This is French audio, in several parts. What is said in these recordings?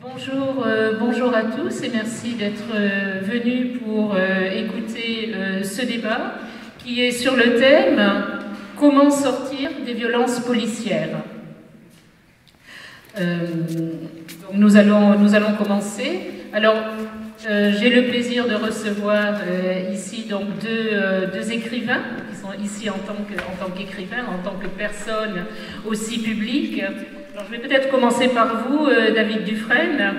Bonjour à tous et merci d'être venus pour écouter ce débat qui est sur le thème « Comment sortir des violences policières ». Nous allons commencer. Alors, j'ai le plaisir de recevoir ici donc deux écrivains qui sont ici en tant qu'écrivains, en tant que personnes aussi publiques. Alors, je vais peut-être commencer par vous, David Dufresne.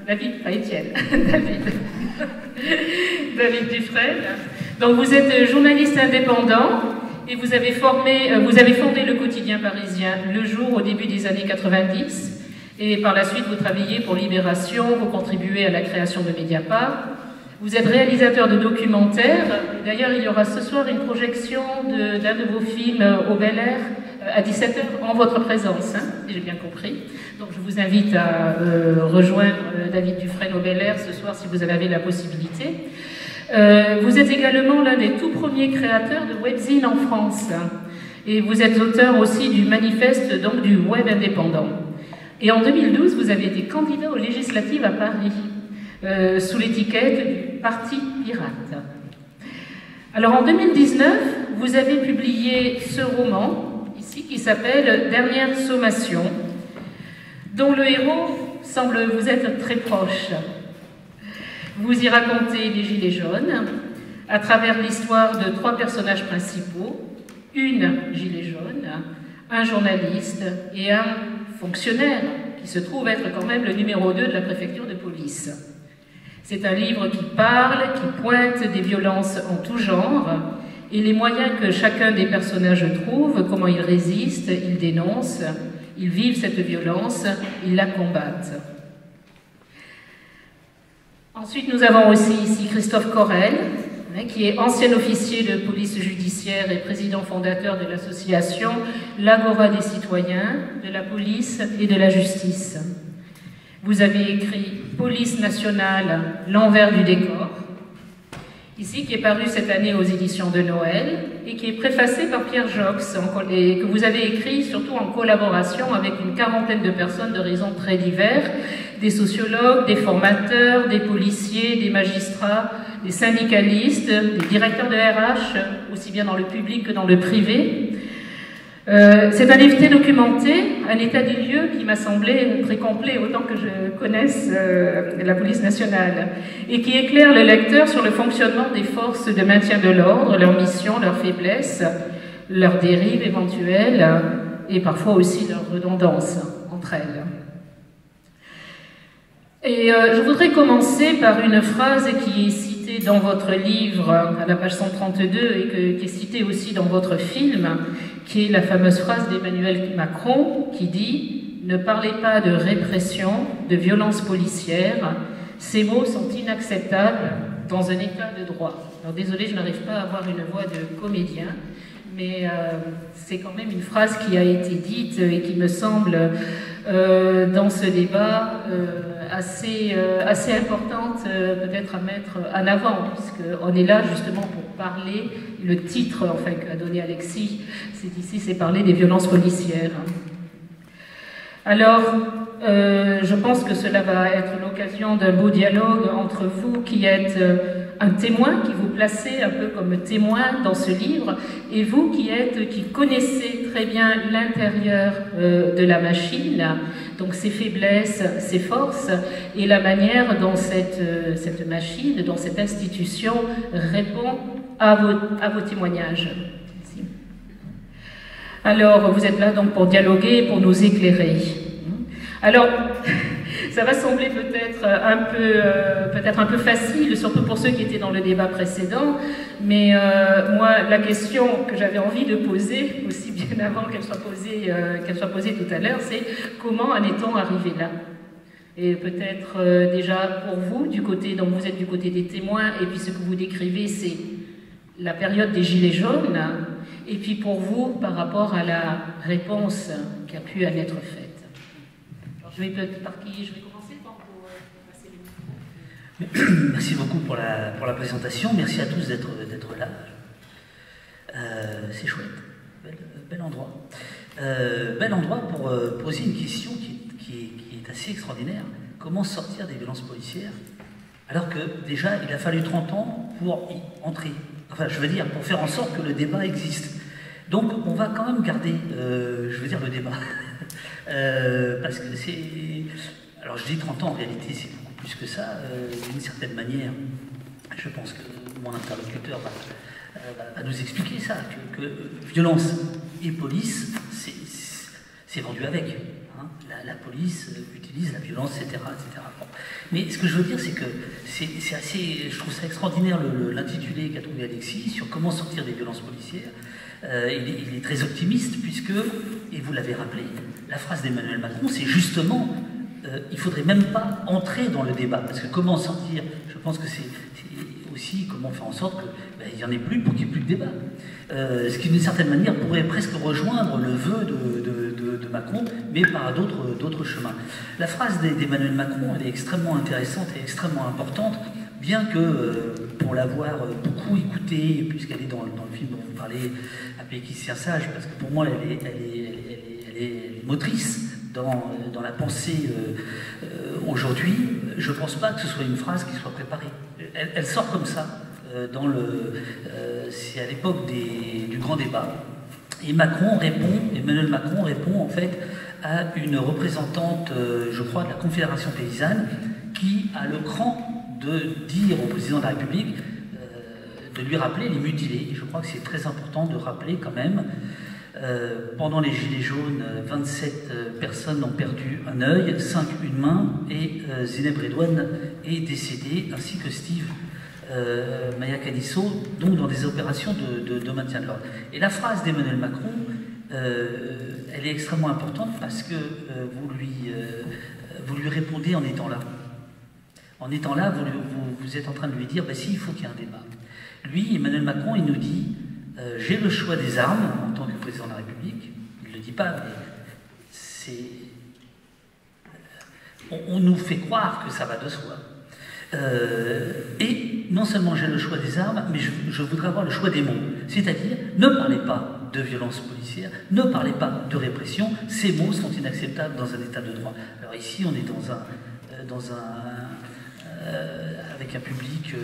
David, pas Étienne. David Dufresne. Donc, vous êtes journaliste indépendant et vous avez fondé le quotidien parisien Le Jour au début des années 90. Et par la suite, vous travaillez pour Libération, vous contribuez à la création de Mediapart. Vous êtes réalisateur de documentaires. D'ailleurs, il y aura ce soir une projection d'un de vos films au Bel Air à 17h en votre présence, hein, si j'ai bien compris. Donc je vous invite à rejoindre David Dufresne au Bel Air ce soir si vous en avez la possibilité. Vous êtes également l'un des tout premiers créateurs de webzine en France. Et vous êtes auteur aussi du manifeste donc, du web indépendant. Et en 2012, vous avez été candidat aux législatives à Paris, sous l'étiquette du Parti Pirate. Alors en 2019, vous avez publié ce roman, ici, qui s'appelle « Dernière sommation », dont le héros semble vous être très proche. Vous y racontez les Gilets jaunes, à travers l'histoire de 3 personnages principaux, une gilet jaune, un journaliste et un fonctionnaire, qui se trouve être quand même le numéro 2 de la préfecture de police. C'est un livre qui parle, qui pointe des violences en tout genre, et les moyens que chacun des personnages trouve, comment ils résistent, ils dénoncent, ils vivent cette violence, ils la combattent. Ensuite, nous avons aussi ici Christophe Correl, qui est ancien officier de police judiciaire et président fondateur de l'association L'Agora des citoyens, de la police et de la justice. Vous avez écrit Police nationale, l'envers du décor, ici qui est paru cette année aux éditions de Noël et qui est préfacé par Pierre Jox et que vous avez écrit surtout en collaboration avec une quarantaine de personnes d'horizons très divers, des sociologues, des formateurs, des policiers, des magistrats, des syndicalistes, des directeurs de RH, aussi bien dans le public que dans le privé. C'est un livre documenté, un état des lieux qui m'a semblé très complet autant que je connaisse la police nationale et qui éclaire le lecteur sur le fonctionnement des forces de maintien de l'ordre, leurs missions, leurs faiblesses, leurs dérives éventuelles et parfois aussi leurs redondances entre elles. Et je voudrais commencer par une phrase qui est citée dans votre livre à la page 132 et qui est citée aussi dans votre film, qui est la fameuse phrase d'Emmanuel Macron qui dit « Ne parlez pas de répression, de violence policière, ces mots sont inacceptables dans un état de droit ». Alors désolé, je n'arrive pas à avoir une voix de comédien, mais c'est quand même une phrase qui a été dite et qui me semble dans ce débat assez importante peut-être à mettre en avant, puisqu'on est là justement pour parler, le titre enfin, qu'a donné Alexis, c'est parler des violences policières. Alors, je pense que cela va être l'occasion d'un beau dialogue entre vous qui êtes un témoin, qui vous placez un peu comme témoin dans ce livre, et vous qui connaissez très bien l'intérieur de la machine, donc ses faiblesses, ses forces, et la manière dont cette machine, dont cette institution répond à vos témoignages. Merci. Alors, vous êtes là donc pour dialoguer, pour nous éclairer. Alors, ça va sembler peut-être un peu facile, surtout pour ceux qui étaient dans le débat précédent, mais moi, la question que j'avais envie de poser, aussi bien avant qu'elle soit posée tout à l'heure, c'est comment en est-on arrivé là? Et peut-être déjà pour vous, donc vous êtes du côté des témoins, et puis ce que vous décrivez, c'est la période des Gilets jaunes, et puis pour vous, par rapport à la réponse qui a pu en être faite. Je vais commencer par vous passer le micro. Merci beaucoup pour la présentation. Merci à tous d'être là. C'est chouette. Bel endroit. Bel endroit pour poser une question qui est assez extraordinaire. comment sortir des violences policières, alors que déjà il a fallu 30 ans pour y entrer. Enfin, je veux dire, pour faire en sorte que le débat existe. Donc on va quand même garder, je veux dire, le débat. Parce que c'est... Alors je dis 30 ans, en réalité c'est beaucoup plus que ça. D'une certaine manière, je pense que mon interlocuteur va nous expliquer ça, que violence et police, c'est vendu avec. Hein. La police utilise la violence, etc. etc. Bon. Mais ce que je veux dire, c'est que c'est assez... Je trouve ça extraordinaire l'intitulé qu'a trouvé Alexis sur comment sortir des violences policières. Il est très optimiste puisque, et vous l'avez rappelé, la phrase d'Emmanuel Macron, c'est justement il ne faudrait même pas entrer dans le débat, parce que comment sortir, je pense que c'est aussi comment faire en sorte qu'il n'y en ait plus pour qu'il n'y ait plus de débat. Ce qui d'une certaine manière pourrait presque rejoindre le vœu de Macron, mais par d'autres chemins. La phrase d'Emmanuel Macron, elle est extrêmement intéressante et extrêmement importante, bien que, pour l'avoir beaucoup écoutée, puisqu'elle est dans le film dont vous parlez, appelé Qui tient sage, parce que pour moi elle est motrice dans la pensée aujourd'hui, je ne pense pas que ce soit une phrase qui soit préparée. Elle sort comme ça, c'est à l'époque du grand débat, et Emmanuel Macron répond en fait à une représentante, je crois, de la Confédération paysanne, qui a le cran de dire au président de la République de lui rappeler les mutilés. Et je crois que c'est très important de rappeler quand même, pendant les Gilets jaunes, 27 personnes ont perdu un œil, 5 une main, et Zineb Redouane est décédé, ainsi que Steve Maya Canisso, donc dans des opérations de maintien de l'ordre. Et la phrase d'Emmanuel Macron, elle est extrêmement importante parce que vous lui répondez en étant là. En étant là, vous êtes en train de lui dire, ben si, il faut qu'il y ait un débat. Lui, Emmanuel Macron, il nous dit, j'ai le choix des armes en tant que président de la République. Il ne le dit pas, mais c'est... On nous fait croire que ça va de soi. Et non seulement j'ai le choix des armes, mais je voudrais avoir le choix des mots. C'est-à-dire, ne parlez pas de violence policière, ne parlez pas de répression, ces mots sont inacceptables dans un état de droit. Alors ici, on est avec un public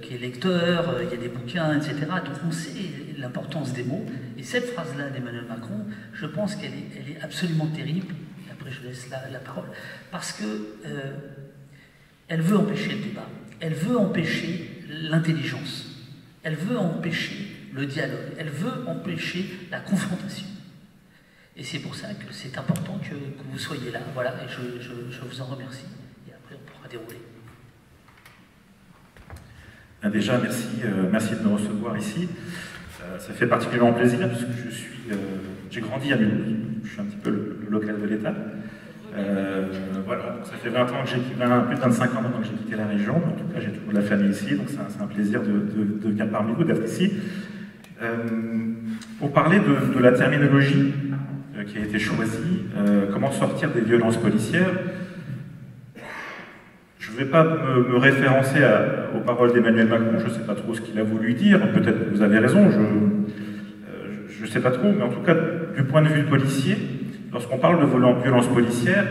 qui est lecteur, il y a des bouquins, etc. Donc on sait l'importance des mots. Et cette phrase-là d'Emmanuel Macron, je pense qu'elle est absolument terrible. Et après, je laisse la parole. Parce que elle veut empêcher le débat. Elle veut empêcher l'intelligence. Elle veut empêcher le dialogue. Elle veut empêcher la confrontation. Et c'est pour ça que c'est important que vous soyez là. Voilà, et je vous en remercie. Et après, on pourra dérouler. Déjà, merci de me recevoir ici. Ça fait particulièrement plaisir parce que j'ai grandi à Mulhouse. Je suis un petit peu le local de l'État. Voilà, donc ça fait 20 ans plus de 25 ans maintenant que j'ai quitté la région. En tout cas, j'ai toujours de la famille ici, donc c'est un plaisir de venir parmi vous, d'être ici. Pour parler de la terminologie qui a été choisie, comment sortir des violences policières, je ne vais pas me référencer aux paroles d'Emmanuel Macron, je ne sais pas trop ce qu'il a voulu dire, peut-être que vous avez raison, je ne sais pas trop, mais en tout cas, du point de vue policier, lorsqu'on parle de violence policière,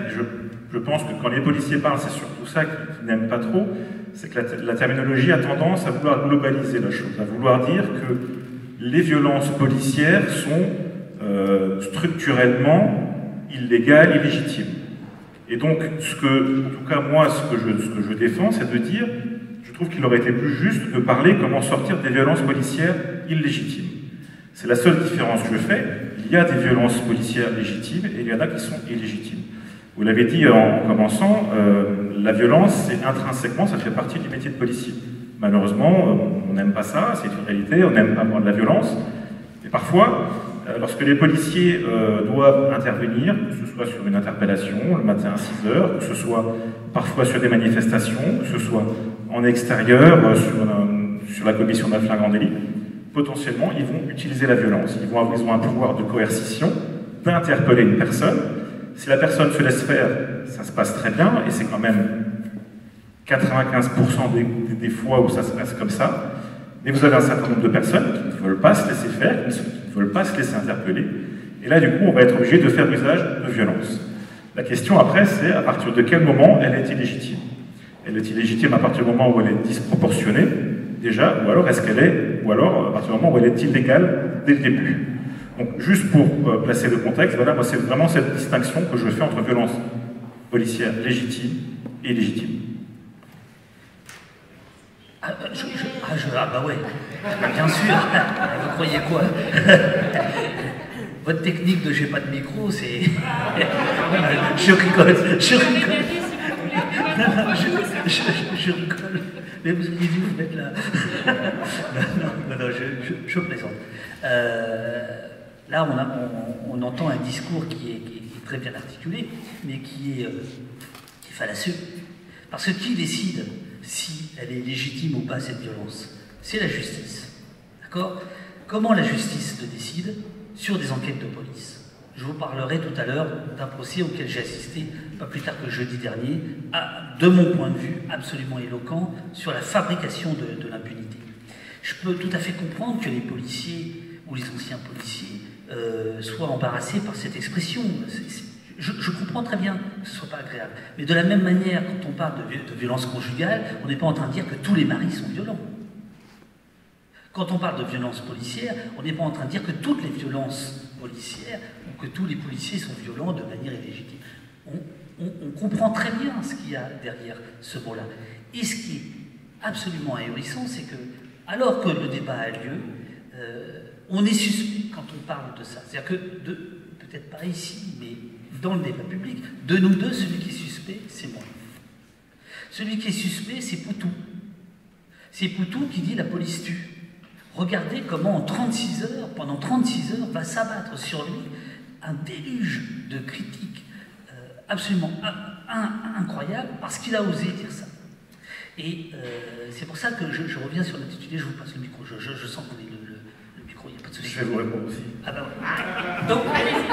je pense que quand les policiers parlent, c'est surtout ça qu'ils n'aiment pas trop, c'est que la terminologie a tendance à vouloir globaliser la chose, à vouloir dire que les violences policières sont structurellement illégales, illégitimes. Et donc, en tout cas moi, ce que je défends, c'est de dire, je trouve qu'il aurait été plus juste de parler comment sortir des violences policières illégitimes. C'est la seule différence que je fais. Il y a des violences policières légitimes et il y en a qui sont illégitimes. Vous l'avez dit en commençant, la violence, c'est intrinsèquement, ça fait partie du métier de policier. Malheureusement, on n'aime pas ça, c'est une réalité, on n'aime pas voir de la violence. Et parfois, lorsque les policiers doivent intervenir, que ce soit sur une interpellation le matin à 6 h, que ce soit parfois sur des manifestations, que ce soit en extérieur, sur la commission d'un flagrant délit, potentiellement, ils vont utiliser la violence. Ils ont un pouvoir de coercition, d'interpeller une personne. Si la personne se laisse faire, ça se passe très bien, et c'est quand même 95% des fois où ça se passe comme ça. Mais vous avez un certain nombre de personnes qui ne veulent pas se laisser faire, qui ne veulent pas se laisser interpeller. Et là, du coup, on va être obligé de faire usage de violence. La question après, c'est à partir de quel moment elle est illégitime. Elle est illégitime à partir du moment où elle est disproportionnée, déjà, ou alors à partir du moment où elle est illégale dès le début. Donc, juste pour placer le contexte, voilà, moi c'est vraiment cette distinction que je fais entre violence policière légitime et illégitime. Ah bah ouais, bien sûr, vous croyez quoi? Votre technique de j'ai pas de micro, c'est... je rigole. Mais vous auriez dû vous mettre là. non, je plaisante. Là, on entend un discours qui est très bien articulé, mais qui est fallacieux. Parce que qui décide si elle est légitime ou pas, cette violence? C'est la justice. D'accord? Comment la justice le décide? Sur des enquêtes de police. Je vous parlerai tout à l'heure d'un procès auquel j'ai assisté, pas plus tard que jeudi dernier, de mon point de vue absolument éloquent, sur la fabrication de l'impunité. Je peux tout à fait comprendre que les policiers, ou les anciens policiers, soient embarrassés par cette expression. Je comprends très bien que ce ne soit pas agréable. Mais de la même manière, quand on parle de violence conjugale, on n'est pas en train de dire que tous les maris sont violents. Quand on parle de violence policière, on n'est pas en train de dire que toutes les violences policières, ou que tous les policiers sont violents de manière illégitime. On comprend très bien ce qu'il y a derrière ce mot-là. Et ce qui est absolument ahurissant, c'est que, alors que le débat a lieu, on est suspect quand on parle de ça. C'est-à-dire que, peut-être pas ici, mais dans le débat public, de nous deux, celui qui est suspect, c'est moi. Celui qui est suspect, c'est Poutou. C'est Poutou qui dit « la police tue ». Regardez comment en 36 heures, pendant 36 heures, va s'abattre sur lui un déluge de critiques absolument incroyable parce qu'il a osé dire ça. Et c'est pour ça que je reviens sur l'intitulé, je vous passe le micro, je sens qu'on est le micro, il n'y a pas de souci. Je vais vous répondre aussi. Ah ben ouais. Donc, allez-y,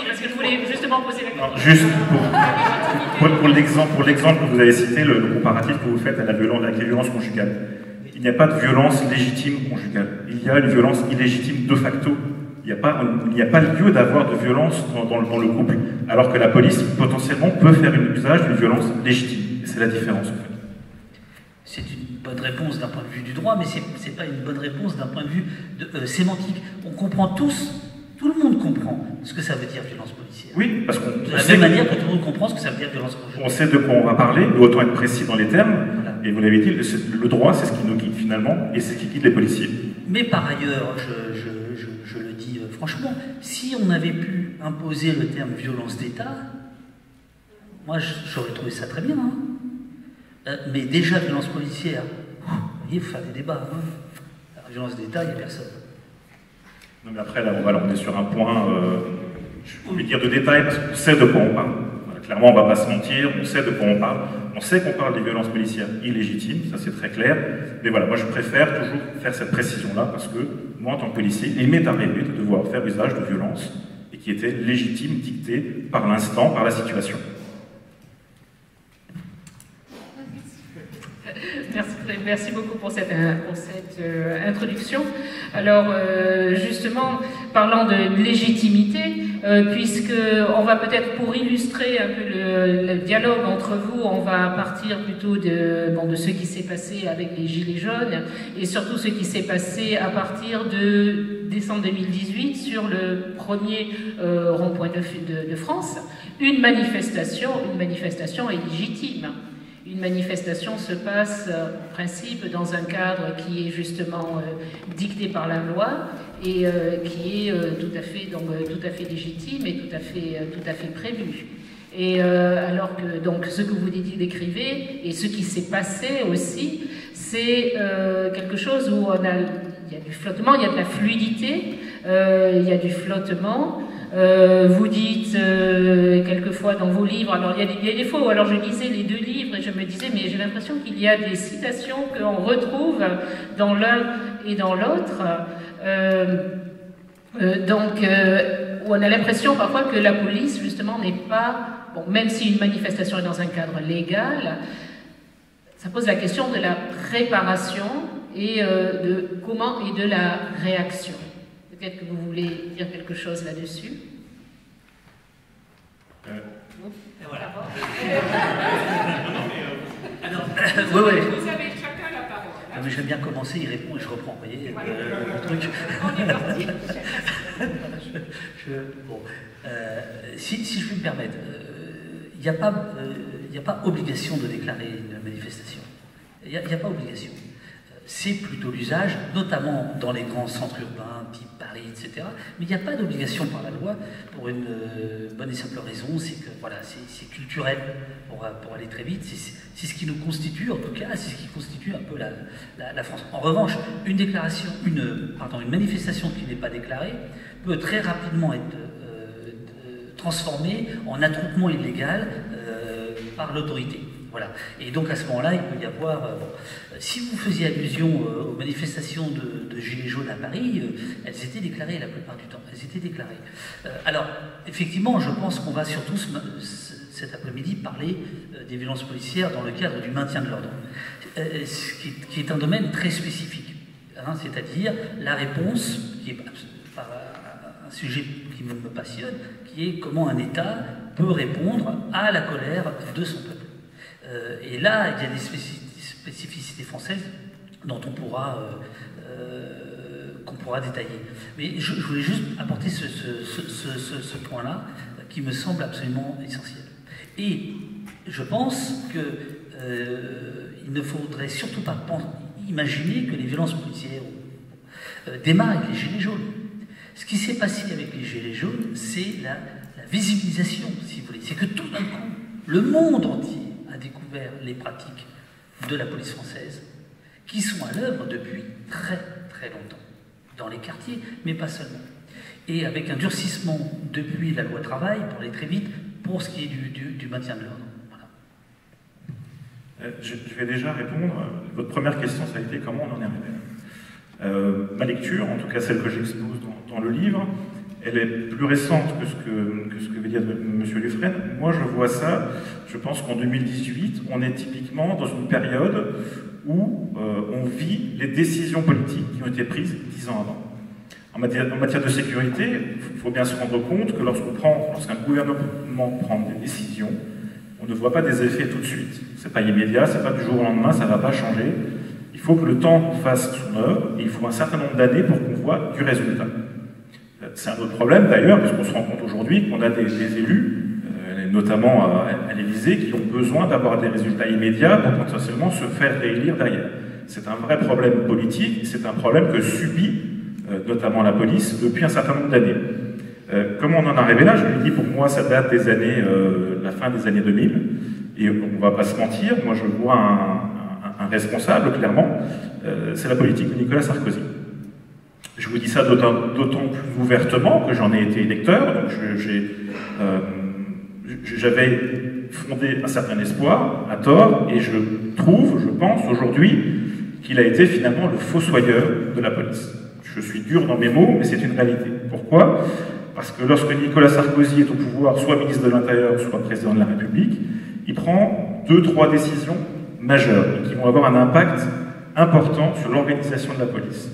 parce que je voulais justement poser la question. Juste pour l'exemple que vous avez cité, le comparatif que vous faites avec les violences conjugales. Il n'y a pas de violence légitime conjugale. Il y a une violence illégitime de facto. Il n'y a pas lieu d'avoir de violence dans le couple, alors que la police, potentiellement, peut faire usage d'une violence légitime. Et c'est la différence, en fait. C'est une bonne réponse d'un point de vue du droit, mais ce n'est pas une bonne réponse d'un point de vue sémantique. On comprend tous, tout le monde comprend ce que ça veut dire violence policière. Oui, parce qu'on... De la même manière que tout le monde comprend ce que ça veut dire violence conjugale. On sait de quoi on va parler, mais autant être précis dans les termes. Voilà. Et vous l'avez dit, le droit, c'est ce qui nous guide finalement, et c'est ce qui guide les policiers. Mais par ailleurs, je le dis franchement, si on avait pu imposer le terme violence d'État, moi j'aurais trouvé ça très bien. Hein. Mais déjà, violence policière, vous voyez, il faut faire des débats. Hein. La violence d'État, il n'y a personne. Non, mais après, là, on est sur un point, je vais dire de détail, parce qu'on sait de quoi on parle. Voilà, clairement, on ne va pas se mentir, on sait de quoi on parle. On sait qu'on parle des violences policières illégitimes, ça c'est très clair. Mais voilà, moi je préfère toujours faire cette précision-là, parce que moi, en tant que policier, il m'est arrivé de devoir faire usage de violences, et qui étaient légitimes, dictées par l'instant, par la situation. Merci beaucoup pour cette introduction. Alors, justement, parlant de légitimité, puisque on va peut-être, pour illustrer un peu le dialogue entre vous, on va partir plutôt de ce qui s'est passé avec les Gilets jaunes, et surtout ce qui s'est passé à partir de décembre 2018 sur le premier rond-point de France. Une manifestation est légitime. Une manifestation se passe, en principe, dans un cadre qui est justement dicté par la loi et qui est tout à fait légitime et tout à fait prévu. Et alors que donc ce que vous décrivez et ce qui s'est passé aussi, c'est quelque chose où il y a du flottement, il y a de la fluidité, il y a du flottement. Vous dites quelquefois dans vos livres, alors il y a des fois où alors je lisais les deux livres et je me disais mais j'ai l'impression qu'il y a des citations qu'on retrouve dans l'un et dans l'autre, où on a l'impression parfois que la police justement n'est pas, bon, même si une manifestation est dans un cadre légal, ça pose la question de la préparation et de comment et de la réaction. Peut-être que vous voulez dire quelque chose là-dessus. Et voilà. Alors, ouais. vous avez chacun la parole. Hein. Non, mais j'aime bien commencer, il répond et je reprends. Vous voyez, le truc. On est parti. Bon, si je puis me permettre, il n'y a pas obligation de déclarer une manifestation. Il n'y a pas obligation. C'est plutôt l'usage, notamment dans les grands centres urbains, type Paris, etc. Mais il n'y a pas d'obligation par la loi pour une bonne et simple raison, c'est que voilà, c'est culturel pour aller très vite. C'est ce qui nous constitue, en tout cas, c'est ce qui constitue un peu la France. En revanche, une manifestation qui n'est pas déclarée peut très rapidement être transformée en attroupement illégal par l'autorité. Voilà. Et donc à ce moment-là, il peut y avoir... si vous faisiez allusion aux manifestations de Gilets jaunes à Paris, elles étaient déclarées la plupart du temps. Elles étaient déclarées. Alors, effectivement, je pense qu'on va surtout cet après-midi parler des violences policières dans le cadre du maintien de l'ordre, qui est un domaine très spécifique. Hein, c'est-à-dire la réponse, qui est un sujet qui me passionne, qui est comment un État peut répondre à la colère de son peuple. Et là, il y a des spécificités françaises dont on pourra, qu'on pourra détailler. Mais je voulais juste apporter ce point-là qui me semble absolument essentiel. Et je pense qu'il ne faudrait surtout pas imaginer que les violences policières démarrent avec les Gilets jaunes. Ce qui s'est passé avec les Gilets jaunes, c'est la visibilisation, si vous voulez. C'est que tout d'un coup, le monde entier a découvert les pratiques de la police française, qui sont à l'œuvre depuis très très longtemps, dans les quartiers, mais pas seulement. Et avec un durcissement depuis la loi travail, pour aller très vite, pour ce qui est du maintien de l'ordre. Voilà. Je vais déjà répondre. Votre première question, ça a été comment on en est arrivé là. Ma lecture, en tout cas celle que j'expose dans le livre, elle est plus récente que ce que veut dire M. Dufresne. Moi, je vois ça, je pense qu'en 2018, on est typiquement dans une période où on vit les décisions politiques qui ont été prises 10 ans avant. En matière de sécurité, il faut bien se rendre compte que lorsqu'un gouvernement prend des décisions, on ne voit pas des effets tout de suite. C'est pas immédiat, c'est pas du jour au lendemain, ça ne va pas changer. Il faut que le temps fasse son œuvre et il faut un certain nombre d'années pour qu'on voit du résultat. C'est un autre problème d'ailleurs, puisqu'on se rend compte aujourd'hui qu'on a des élus, notamment à l'Élysée, qui ont besoin d'avoir des résultats immédiats pour potentiellement se faire réélire derrière. C'est un vrai problème politique, c'est un problème que subit notamment la police depuis un certain nombre d'années. Comment on en est arrivé là? Je lui dis, pour moi, ça date des années, la fin des années 2000, et on ne va pas se mentir, moi je vois un responsable, clairement, c'est la politique de Nicolas Sarkozy. Je vous dis ça d'autant plus ouvertement que j'en ai été électeur, donc j'avais fondé un certain espoir, à tort, et je pense aujourd'hui, qu'il a été finalement le fossoyeur de la police. Je suis dur dans mes mots, mais c'est une réalité. Pourquoi? Parce que lorsque Nicolas Sarkozy est au pouvoir, soit ministre de l'Intérieur, soit président de la République, il prend 2-3 décisions majeures, et qui vont avoir un impact important sur l'organisation de la police.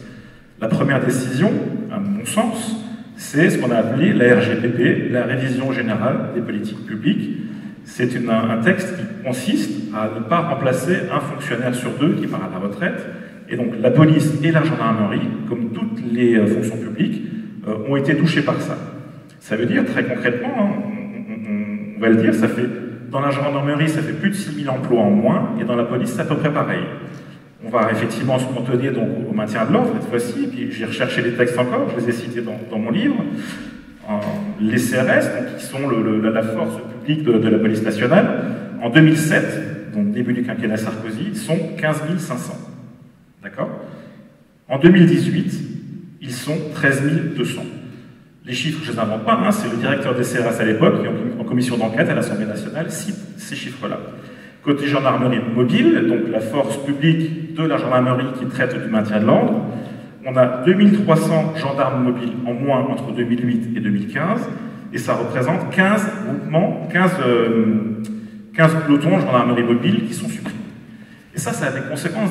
La première décision, à mon sens, c'est ce qu'on a appelé la RGPP, la révision générale des politiques publiques. C'est un texte qui consiste à ne pas remplacer un fonctionnaire sur 2 qui part à la retraite. Et donc la police et la gendarmerie, comme toutes les fonctions publiques, ont été touchées par ça. Ça veut dire, très concrètement, hein, on va le dire, dans la gendarmerie, ça fait plus de 6000 emplois en moins, et dans la police, c'est à peu près pareil. On va effectivement se contenir donc au maintien de l'ordre cette fois-ci, et puis j'ai recherché les textes encore, je les ai cités dans mon livre. Les CRS, donc, qui sont la force publique de la police nationale, en 2007, donc début du quinquennat Sarkozy, sont 15 500. D'accord? En 2018, ils sont 13 200. Les chiffres, je ne les invente pas, hein, c'est le directeur des CRS à l'époque, qui en commission d'enquête à l'Assemblée nationale, cite ces chiffres-là. Côté gendarmerie mobile, donc la force publique de la gendarmerie qui traite du maintien de l'ordre, on a 2300 gendarmes mobiles en moins entre 2008 et 2015, et ça représente 15 groupements, 15 pelotons gendarmerie mobile qui sont supprimés. Et ça a des conséquences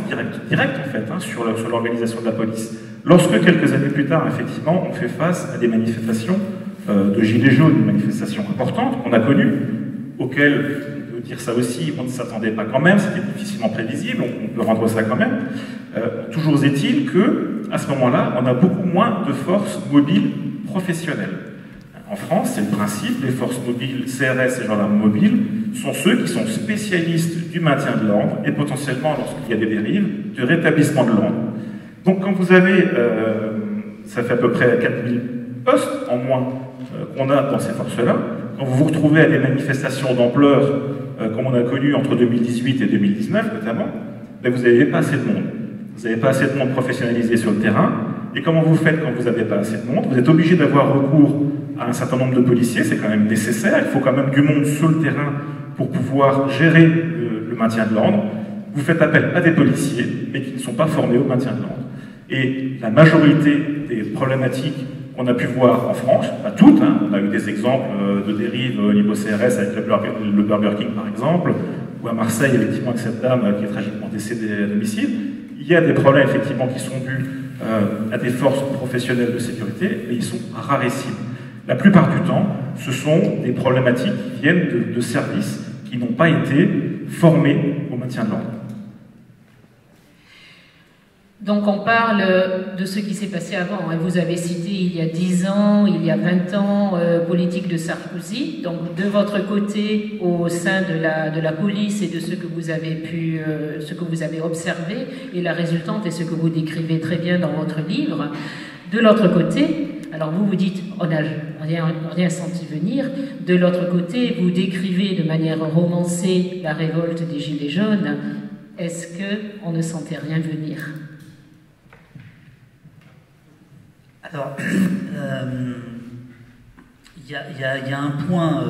directes en fait, hein, sur l'organisation de la police. Lorsque, quelques années plus tard, effectivement, on fait face à des manifestations de Gilets jaunes, une manifestation importante qu'on a connue, auquel, on peut dire ça aussi, on ne s'attendait pas quand même, c'était difficilement prévisible, on peut rendre ça quand même. Toujours est-il qu'à ce moment-là, on a beaucoup moins de forces mobiles professionnelles. En France, c'est le principe, les forces mobiles, CRS et gendarmes mobiles, sont ceux qui sont spécialistes du maintien de l'ordre et potentiellement, lorsqu'il y a des dérives, du rétablissement de l'ordre. Donc quand vous avez, ça fait à peu près 4000 postes en moins qu'on a dans ces forces-là, quand vous vous retrouvez à des manifestations d'ampleur, comme on a connu entre 2018 et 2019 notamment, ben vous n'avez pas assez de monde. Vous n'avez pas assez de monde professionnalisé sur le terrain. Et comment vous faites quand vous n'avez pas assez de monde? Vous êtes obligé d'avoir recours à un certain nombre de policiers, c'est quand même nécessaire. Il faut quand même du monde sur le terrain pour pouvoir gérer le maintien de l'ordre. Vous faites appel à des policiers, mais qui ne sont pas formés au maintien de l'ordre. Et la majorité des problématiques qu'on a pu voir en France, pas toutes, hein, on a eu des exemples de dérives au niveau CRS avec le Burger King par exemple, ou à Marseille, effectivement, avec cette dame qui est tragiquement décédée à domicile. Il y a des problèmes, effectivement, qui sont dus à des forces professionnelles de sécurité, mais ils sont rarissimes. La plupart du temps, ce sont des problématiques qui viennent de services qui n'ont pas été formés au maintien de l'ordre. Donc on parle de ce qui s'est passé avant. Vous avez cité il y a 10 ans, il y a 20 ans, politique de Sarkozy. Donc de votre côté, au sein de la police et de ce que vous avez pu, ce que vous avez observé, et la résultante est ce que vous décrivez très bien dans votre livre. De l'autre côté, alors vous dites, on n'a rien senti venir. De l'autre côté, vous décrivez de manière romancée la révolte des Gilets jaunes. Est-ce qu'on ne sentait rien venir ? Alors, il y a un point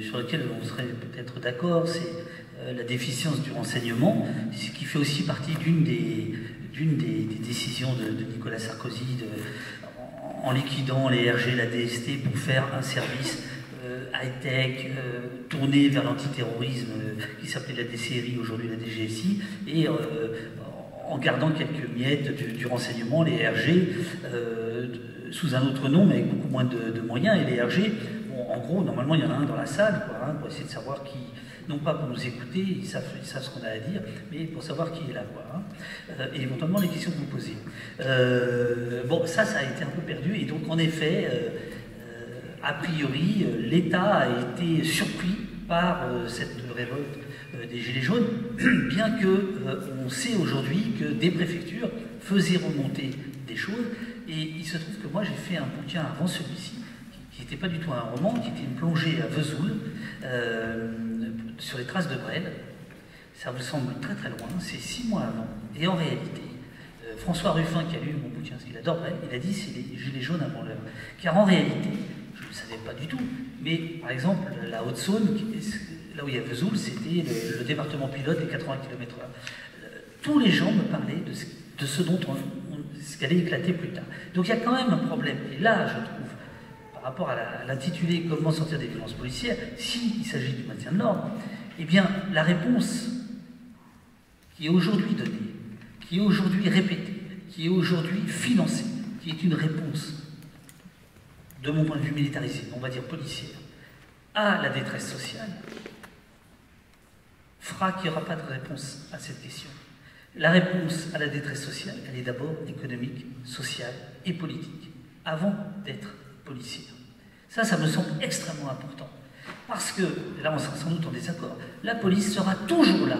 sur lequel on serait peut-être d'accord, c'est la déficience du renseignement, ce qui fait aussi partie d'une des décisions de Nicolas Sarkozy en liquidant les RG, la DST pour faire un service high-tech, tourné vers l'antiterrorisme qui s'appelait la DCRI, aujourd'hui la DGSI, et en gardant quelques miettes du renseignement, les RG, sous un autre nom, mais avec beaucoup moins de moyens. Et les RG, bon, en gros, normalement, il y en a un dans la salle, quoi, hein, pour essayer de savoir qui, non pas pour nous écouter, ils savent ce qu'on a à dire, mais pour savoir qui est là, quoi, hein, et éventuellement les questions que vous posez. Bon, ça a été un peu perdu, et donc, en effet, a priori, l'État a été surpris par cette révolte des Gilets jaunes, bien que on sait aujourd'hui que des préfectures faisaient remonter des choses, et il se trouve que moi j'ai fait un bouquin avant celui-ci, qui n'était pas du tout un roman, qui était une plongée à Vesoul, sur les traces de Brel. Ça vous semble très très loin, c'est 6 mois avant, et en réalité, François Ruffin, qui a lu mon bouquin, parce qu'il adore Brel, il a dit c'est les Gilets jaunes avant l'heure, car en réalité, je ne le savais pas du tout, mais par exemple la Haute-Saône, là où il y a Vesoul, c'était le département pilote des 80 km/h. Tous les gens me parlaient de ce dont ce qu'allait éclater plus tard. Donc il y a quand même un problème. Et là, je trouve, par rapport à l'intitulé « Comment sortir des violences policières », s'il s'agit du maintien de l'ordre, eh bien, la réponse qui est aujourd'hui donnée, qui est aujourd'hui répétée, qui est aujourd'hui financée, qui est une réponse, de mon point de vue militarisée, on va dire policière, à la détresse sociale, fera qu'il n'y aura pas de réponse à cette question. La réponse à la détresse sociale, elle est d'abord économique, sociale et politique, avant d'être policière. Ça me semble extrêmement important. Parce que, là on sera sans doute en désaccord, la police sera toujours là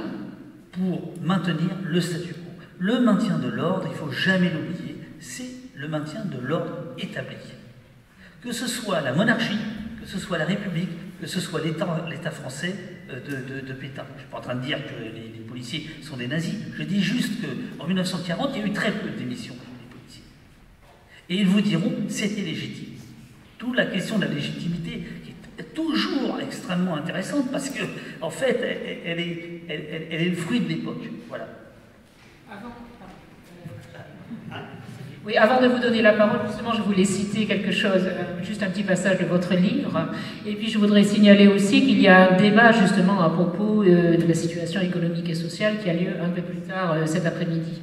pour maintenir le statu quo. Le maintien de l'ordre, il ne faut jamais l'oublier, c'est le maintien de l'ordre établi. Que ce soit la monarchie, que ce soit la République, que ce soit l'État français de Pétain. Je ne suis pas en train de dire que les policiers sont des nazis. Je dis juste qu'en 1940, il y a eu très peu de démissions des policiers. Et ils vous diront c'était légitime. Toute la question de la légitimité qui est toujours extrêmement intéressante parce que, en fait, elle est le fruit de l'époque. Voilà. Oui, avant de vous donner la parole, justement, je voulais citer quelque chose, juste un petit passage de votre livre. Et puis, je voudrais signaler aussi qu'il y a un débat, justement, à propos de la situation économique et sociale qui a lieu un peu plus tard cet après-midi.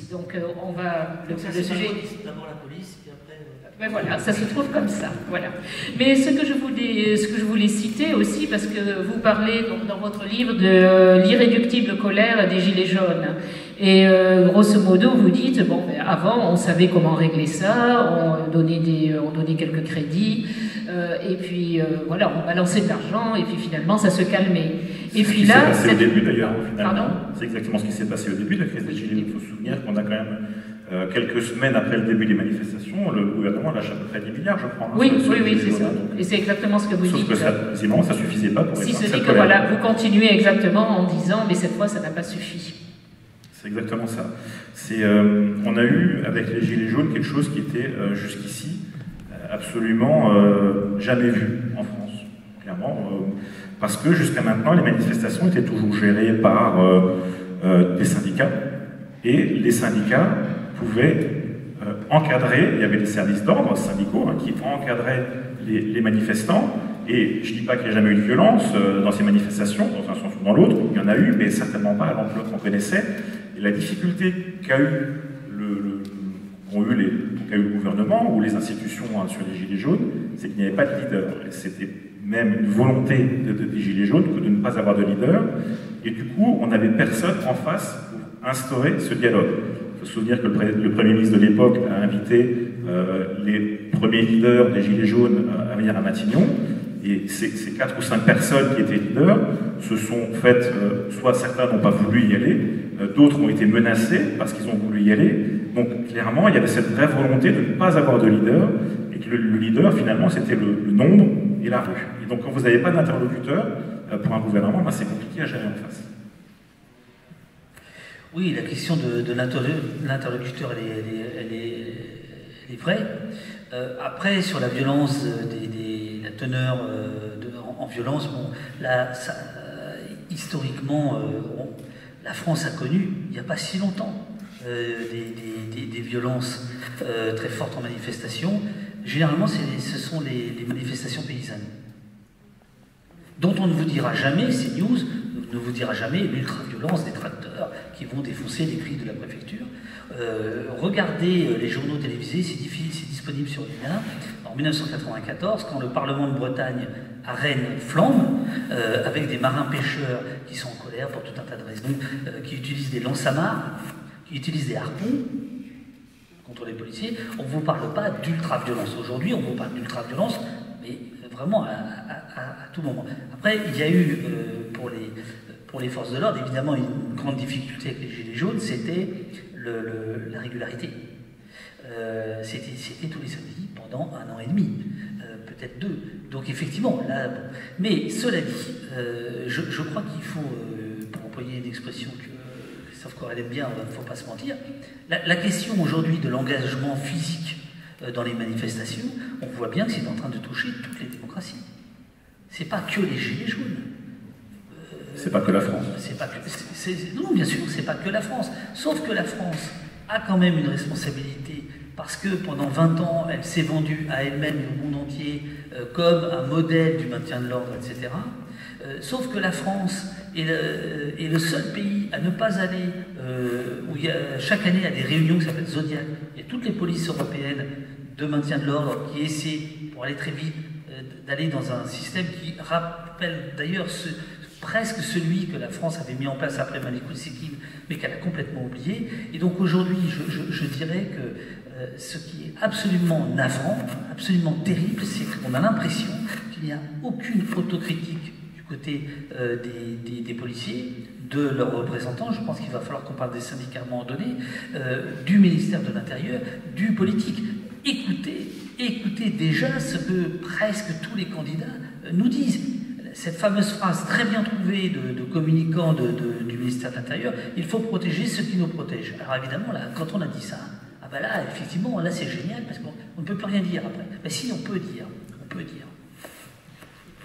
Donc, on va... Le sujet... D'abord la police, puis après... Ben voilà, ça se trouve comme ça, voilà. Mais ce que je voulais citer aussi, parce que vous parlez donc, dans votre livre de l'irréductible colère des Gilets jaunes. Et grosso modo, vous dites, bon, ben, avant, on savait comment régler ça, on donnait quelques crédits, et puis voilà, on balançait de l'argent, et puis finalement, ça se calmait. Et puis là, c'est au début d'ailleurs, finalement. Pardon ? C'est exactement ce qui s'est passé au début de la crise des Gilets. Il faut se souvenir qu'on a quand même quelques semaines après le début des manifestations, le gouvernement lâche à peu près 10 milliards, je crois. Oui, c'est ça. Et c'est exactement ce que vous dites. Sauf que ça ne suffisait pas pour si ce n'est que voilà, vous continuez exactement en disant, mais cette fois, ça n'a pas suffi. C'est exactement ça. On a eu, avec les Gilets jaunes, quelque chose qui était jusqu'ici absolument jamais vu en France, clairement. Parce que jusqu'à maintenant, les manifestations étaient toujours gérées par des syndicats. Et les syndicats pouvaient encadrer, il y avait des services d'ordre syndicaux qui encadraient les manifestants. Et je ne dis pas qu'il n'y a jamais eu de violence dans ces manifestations, dans un sens ou dans l'autre, il y en a eu, mais certainement pas à l'ampleur qu'on connaissait. Et la difficulté qu'a eu le gouvernement ou les institutions sur les Gilets jaunes, c'est qu'il n'y avait pas de leader. Et c'était même une volonté des Gilets jaunes que de ne pas avoir de leader. Et du coup, on n'avait personne en face pour instaurer ce dialogue. Il faut se souvenir que le Premier ministre de l'époque a invité les premiers leaders des Gilets jaunes à venir à Matignon. Et ces 4 ou 5 personnes qui étaient leaders se sont faites, soit certains n'ont pas voulu y aller, d'autres ont été menacés parce qu'ils ont voulu y aller. Donc clairement, il y avait cette vraie volonté de ne pas avoir de leader, et que le leader, finalement, c'était le nombre et la rue. Et donc quand vous n'avez pas d'interlocuteur pour un gouvernement, ben, c'est compliqué à gérer en face. Oui, la question de l'interlocuteur, elle est vraie. Après, sur la violence, la teneur en violence, bon, là, historiquement, la France a connu, il n'y a pas si longtemps, des violences très fortes en manifestation. Généralement, ce sont les manifestations paysannes, dont on ne vous dira jamais, CNews ne vous dira jamais l'ultra-violence des tracteurs qui vont défoncer les grilles de la préfecture. Regardez les journaux télévisés, c'est disponible sur l'INA. En 1994, quand le Parlement de Bretagne à Rennes flambe, avec des marins-pêcheurs qui sont en colère pour tout un tas de raisons, qui utilisent des lances-amarres, qui utilisent des harpons contre les policiers, on ne vous parle pas d'ultra-violence. Aujourd'hui, on vous parle d'ultra-violence, mais vraiment à tout moment. Après, il y a eu, pour les forces de l'ordre, évidemment, une grande difficulté avec les Gilets jaunes, c'était la régularité. C'était tous les samedis pendant 1 an et demi, peut-être 2. Donc effectivement, là, bon. Mais cela dit, je crois qu'il faut, pour employer une expression que Christophe Correll aime bien, il ne faut pas se mentir, la question aujourd'hui de l'engagement physique dans les manifestations, on voit bien que c'est en train de toucher toutes les démocraties. C'est pas que les Gilets jaunes. C'est pas que la France. Non, bien sûr, c'est pas que la France. Sauf que la France a quand même une responsabilité parce que pendant 20 ans, elle s'est vendue à elle-même et au monde entier comme un modèle du maintien de l'ordre, etc. Sauf que la France est le seul pays à ne pas aller, où chaque année il y a des réunions qui s'appellent Zodiac. Il y a toutes les polices européennes de maintien de l'ordre qui essaient, pour aller très vite, d'aller dans un système qui rappelle d'ailleurs presque celui que la France avait mis en place après Malik Oussekine, mais qu'elle a complètement oublié. Et donc aujourd'hui, je dirais que ce qui est absolument navrant, absolument terrible, c'est qu'on a l'impression qu'il n'y a aucune autocritique du côté des policiers, de leurs représentants. Je pense qu'il va falloir qu'on parle des syndicats à un moment donné, du ministère de l'Intérieur, du politique. Écoutez déjà ce que presque tous les candidats nous disent. Cette fameuse phrase très bien trouvée de communicants du ministère de l'Intérieur, il faut protéger ceux qui nous protègent. Alors évidemment, là, quand on a dit ça, ah ben là, effectivement, là c'est génial, parce qu'on ne peut plus rien dire après. Mais si, on peut dire.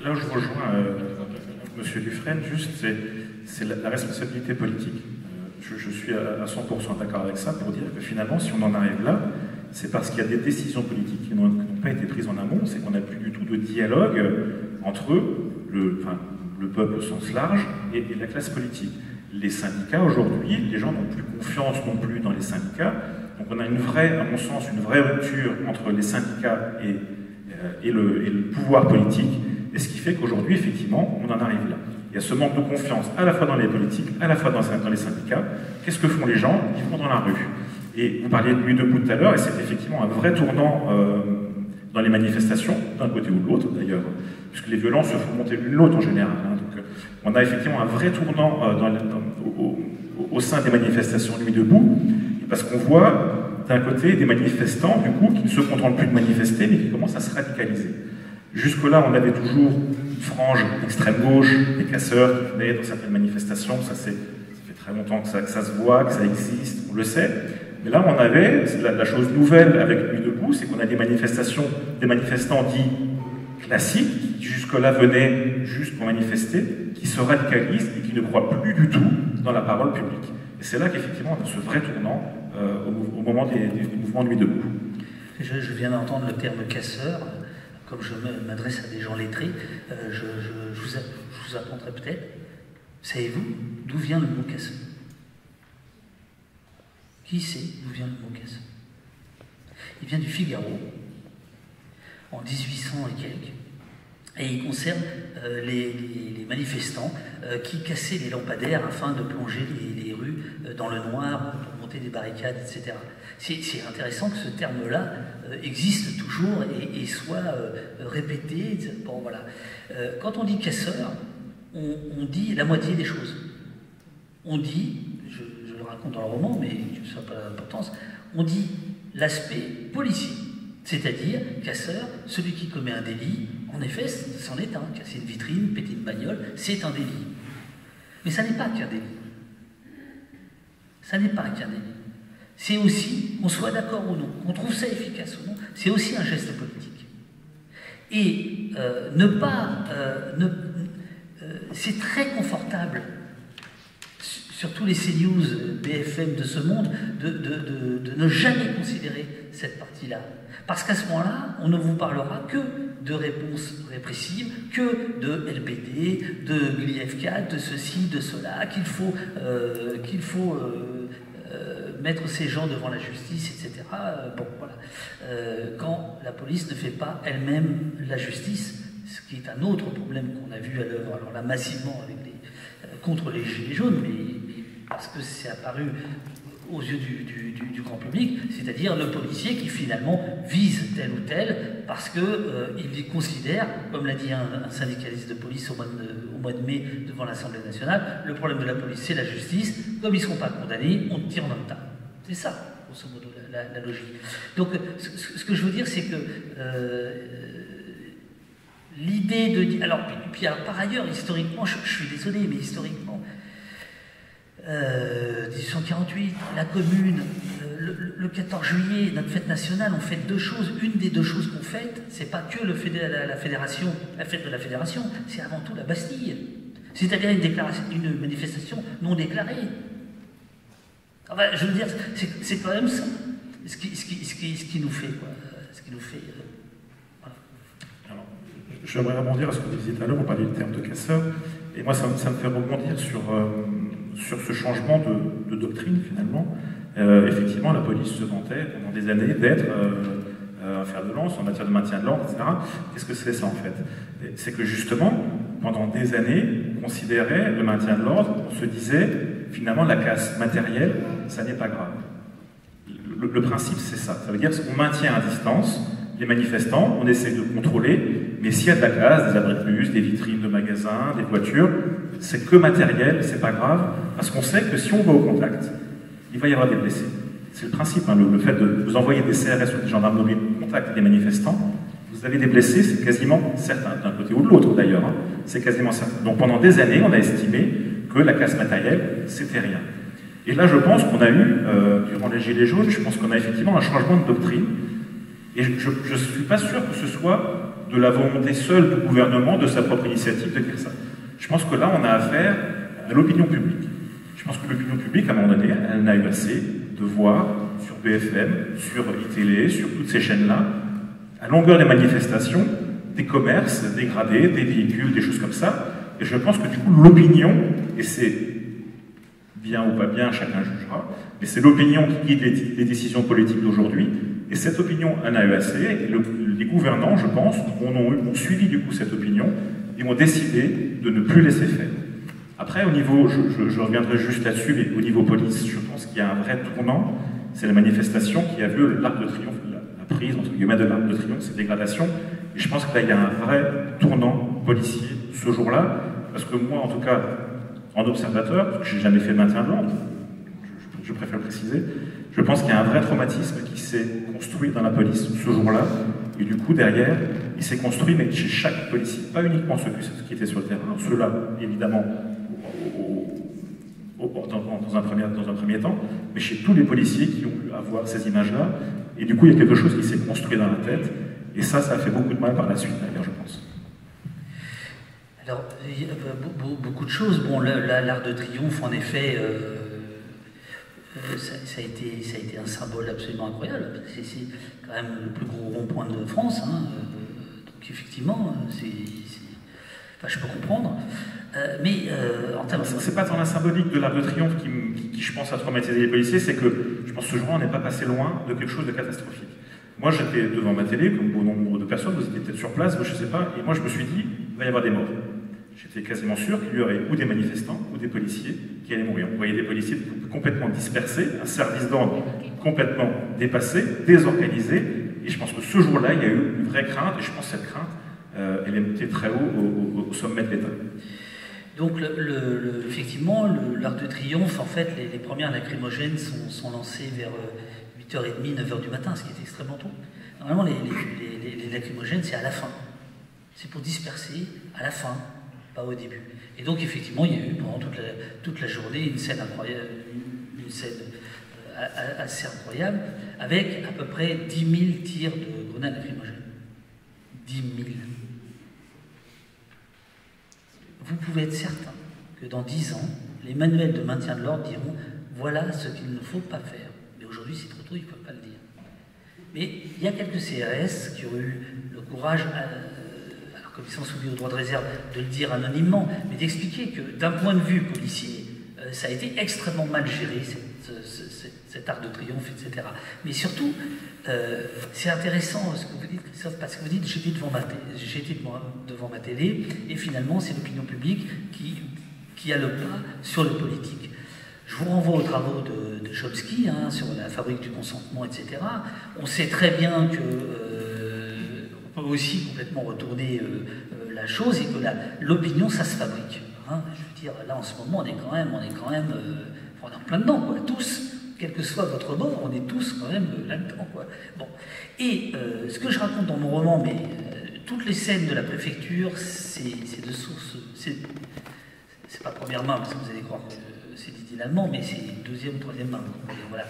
Là où je rejoins M. Dufresne, juste, c'est la responsabilité politique. Je suis à 100% d'accord avec ça pour dire que finalement, si on en arrive là, c'est parce qu'il y a des décisions politiques qui n'ont pas été prises en amont, c'est qu'on n'a plus du tout de dialogue entre le peuple au sens large et la classe politique. Les syndicats aujourd'hui, les gens n'ont plus confiance non plus dans les syndicats, Donc on a une vraie, à mon sens, une vraie rupture entre les syndicats et le pouvoir politique, et ce qui fait qu'aujourd'hui, effectivement, on en arrive là. Il y a ce manque de confiance à la fois dans les politiques, à la fois dans les syndicats. Qu'est-ce que font les gens? Ils vont dans la rue. Et vous parliez de Nuit debout tout à l'heure, et c'est effectivement un vrai tournant dans les manifestations, d'un côté ou de l'autre d'ailleurs, puisque les violences se font monter l'une l'autre en général. Hein. Donc on a effectivement un vrai tournant au sein des manifestations Nuit debout, parce qu'on voit d'un côté des manifestants, du coup, qui ne se contentent plus de manifester, mais qui commencent à se radicaliser. Jusque-là, on avait toujours une frange extrême gauche, des casseurs qui venaient dans certaines manifestations, ça fait très longtemps que ça se voit, que ça existe, on le sait. Mais là, on avait, la chose nouvelle avec Nuit debout, c'est qu'on a des manifestants dits classiques, qui jusque-là venaient juste pour manifester, qui se radicalisent et qui ne croient plus du tout dans la parole publique. Et c'est là qu'effectivement, on a ce vrai tournant au moment du mouvement Nuit debout. Je viens d'entendre le terme casseur. Comme je m'adresse à des gens lettrés, je vous apprendrai peut-être. Savez-vous d'où vient le mot casseur? Qui sait d'où vient le mot casseur? Il vient du Figaro, en 1800 et quelques, et il concerne les manifestants qui cassaient les lampadaires afin de plonger les rues dans le noir pour monter des barricades, etc. C'est intéressant que ce terme-là existe toujours et soit répété. Bon, voilà. Quand on dit casseur, on dit la moitié des choses. On dit, je le raconte dans le roman, mais ça n'a pas d'importance, on dit l'aspect policier, c'est-à-dire casseur, celui qui commet un délit. En effet, c'en est un. Casser une vitrine, péter une bagnole, c'est un délit. Mais ça n'est pas qu'un délit. Ça n'est pas qu'un délit. C'est aussi, qu'on soit d'accord ou non, qu'on trouve ça efficace ou non, c'est aussi un geste politique. Et c'est très confortable, sur tous les CNews, BFM de ce monde, de ne jamais considérer cette partie-là. Parce qu'à ce moment-là, on ne vous parlera que de réponses répressives, que de LBD, de GLIF4, de ceci, de cela, qu'il faut mettre ces gens devant la justice, etc. Bon, voilà. Quand la police ne fait pas elle-même la justice, ce qui est un autre problème qu'on a vu à l'œuvre, alors là massivement contre les Gilets jaunes, mais parce que c'est apparu aux yeux du grand public, c'est-à-dire le policier qui finalement vise tel ou tel parce qu'il considère, comme l'a dit un syndicaliste de police au mois de mai devant l'Assemblée nationale, le problème de la police c'est la justice, comme ils ne seront pas condamnés, on tire dans le tas. C'est ça, grosso modo, la logique. Donc ce que je veux dire, c'est que l'idée de... Alors, par ailleurs, historiquement, je suis désolé, mais historiquement, 1848, la Commune, le 14 juillet, notre fête nationale, on fait deux choses. Une des deux choses qu'on fête, c'est pas que la fête de la Fédération, c'est avant tout la Bastille. C'est-à-dire une manifestation non déclarée. Enfin, je veux dire, c'est quand même ça, ce qui nous fait, quoi. Ce qui nous fait... Voilà. Alors, j'aimerais rebondir à ce que vous disiez tout à l'heure, on parlait du terme de casseur, et moi ça me fait rebondir sur ce changement de doctrine finalement. Effectivement, la police se vantait pendant des années d'être un fer de lance en matière de maintien de l'ordre, etc. Qu'est-ce que c'est ça en fait? C'est que justement, pendant des années, on considérait le maintien de l'ordre, on se disait finalement la casse matérielle, ça n'est pas grave. Le principe c'est ça, ça veut dire qu'on maintient à distance les manifestants, on essaie de contrôler, mais s'il y a de la casse, des abris de bus, des vitrines de magasins, des voitures, c'est que matériel, c'est pas grave, parce qu'on sait que si on va au contact, il va y avoir des blessés. C'est le principe, hein, le fait de vous envoyer des CRS ou des gendarmeries au contact des manifestants, vous avez des blessés, c'est quasiment certain, d'un côté ou de l'autre d'ailleurs, hein, c'est quasiment certain. Donc pendant des années, on a estimé que la casse matérielle, c'était rien. Et là, je pense qu'on a eu, durant les Gilets jaunes, je pense qu'on a effectivement un changement de doctrine, et je ne suis pas sûr que ce soit de la volonté seule du gouvernement, de sa propre initiative, de dire ça. Je pense que là, on a affaire à l'opinion publique. Je pense que l'opinion publique, à un moment donné, elle en a eu assez de voir sur BFM, sur iTélé, sur toutes ces chaînes-là, à longueur des manifestations, des commerces dégradés, des véhicules, des choses comme ça. Et je pense que du coup, l'opinion, et c'est bien ou pas bien, chacun jugera, mais c'est l'opinion qui guide les décisions politiques d'aujourd'hui, et cette opinion NAEAC, les gouvernants, je pense, ont suivi du coup cette opinion, et ont décidé de ne plus laisser faire. Après, au niveau, je reviendrai juste là-dessus, mais au niveau police, je pense qu'il y a un vrai tournant, c'est la manifestation qui a vu l'Arc de Triomphe, la prise, entre guillemets, de l'Arc de Triomphe, ces dégradations, et je pense que là, il y a un vrai tournant policier ce jour-là, parce que moi, en tout cas, en observateur, parce que je n'ai jamais fait de maintien de l'ordre, je préfère le préciser, je pense qu'il y a un vrai traumatisme qui s'est construit dans la police ce jour-là, et du coup, derrière, il s'est construit, mais chez chaque policier, pas uniquement ceux qui étaient sur le terrain, ceux-là, évidemment, dans un premier temps, mais chez tous les policiers qui ont pu avoir ces images-là, et du coup, il y a quelque chose qui s'est construit dans la tête, et ça a fait beaucoup de mal par la suite, d'ailleurs, je pense. Alors, il y a beaucoup de choses. Bon, l'Arc de Triomphe, en effet, ça a été un symbole absolument incroyable. C'est quand même le plus gros rond-point de France. Hein, donc, effectivement, enfin, je peux comprendre. Mais en termes... C'est pas tant la symbolique de l'Arc de Triomphe qui, je pense, a traumatisé les policiers, c'est que, je pense, ce jour-là, on n'est pas passé loin de quelque chose de catastrophique. Moi, j'étais devant ma télé, comme bon nombre de personnes, vous étiez peut-être sur place, je ne sais pas, et moi, je me suis dit, il va y avoir des morts. J'étais quasiment sûr qu'il y aurait ou des manifestants ou des policiers qui allaient mourir. On voyait des policiers complètement dispersés, un service d'ordre complètement dépassé, désorganisé, et je pense que ce jour-là, il y a eu une vraie crainte, et je pense que cette crainte, elle est montée très haut au sommet de l'État. Donc, effectivement, l'Arc de Triomphe, en fait, les premières lacrymogènes sont lancées vers 8h30, 9h du matin, ce qui est extrêmement tôt. Normalement, les lacrymogènes, c'est à la fin. C'est pour disperser à la fin, pas au début. Et donc, effectivement, il y a eu pendant toute la journée une scène incroyable, assez incroyable, avec à peu près 10 000 tirs de grenades lacrymogènes. 10 000. Vous pouvez être certain que dans 10 ans, les manuels de maintien de l'ordre diront « voilà ce qu'il ne faut pas faire ». Mais aujourd'hui, c'est trop tôt, ils ne peuvent pas le dire. Mais il y a quelques CRS qui ont eu le courage, alors comme ils sont soumis au droit de réserve, de le dire anonymement, mais d'expliquer que d'un point de vue policier, ça a été extrêmement mal géré, cet Arc de Triomphe, etc. Mais surtout, c'est intéressant ce que vous dites, Christophe, parce que vous dites j'étais devant ma télé, et finalement c'est l'opinion publique qui a le pas sur le politique. Je vous renvoie aux travaux de Chomsky hein, sur la fabrique du consentement, etc. On sait très bien que on peut aussi complètement retourner la chose et que l'opinion, ça se fabrique. Hein. Je veux dire, là en ce moment, on est quand même en plein dedans, quoi. Tous. Quel que soit votre bord, on est tous quand même là-dedans, quoi. Bon. Et ce que je raconte dans mon roman, mais toutes les scènes de la préfecture, c'est de source... C'est pas première main, parce que vous allez croire que c'est dit allemand, mais c'est deuxième ou troisième main. Voilà.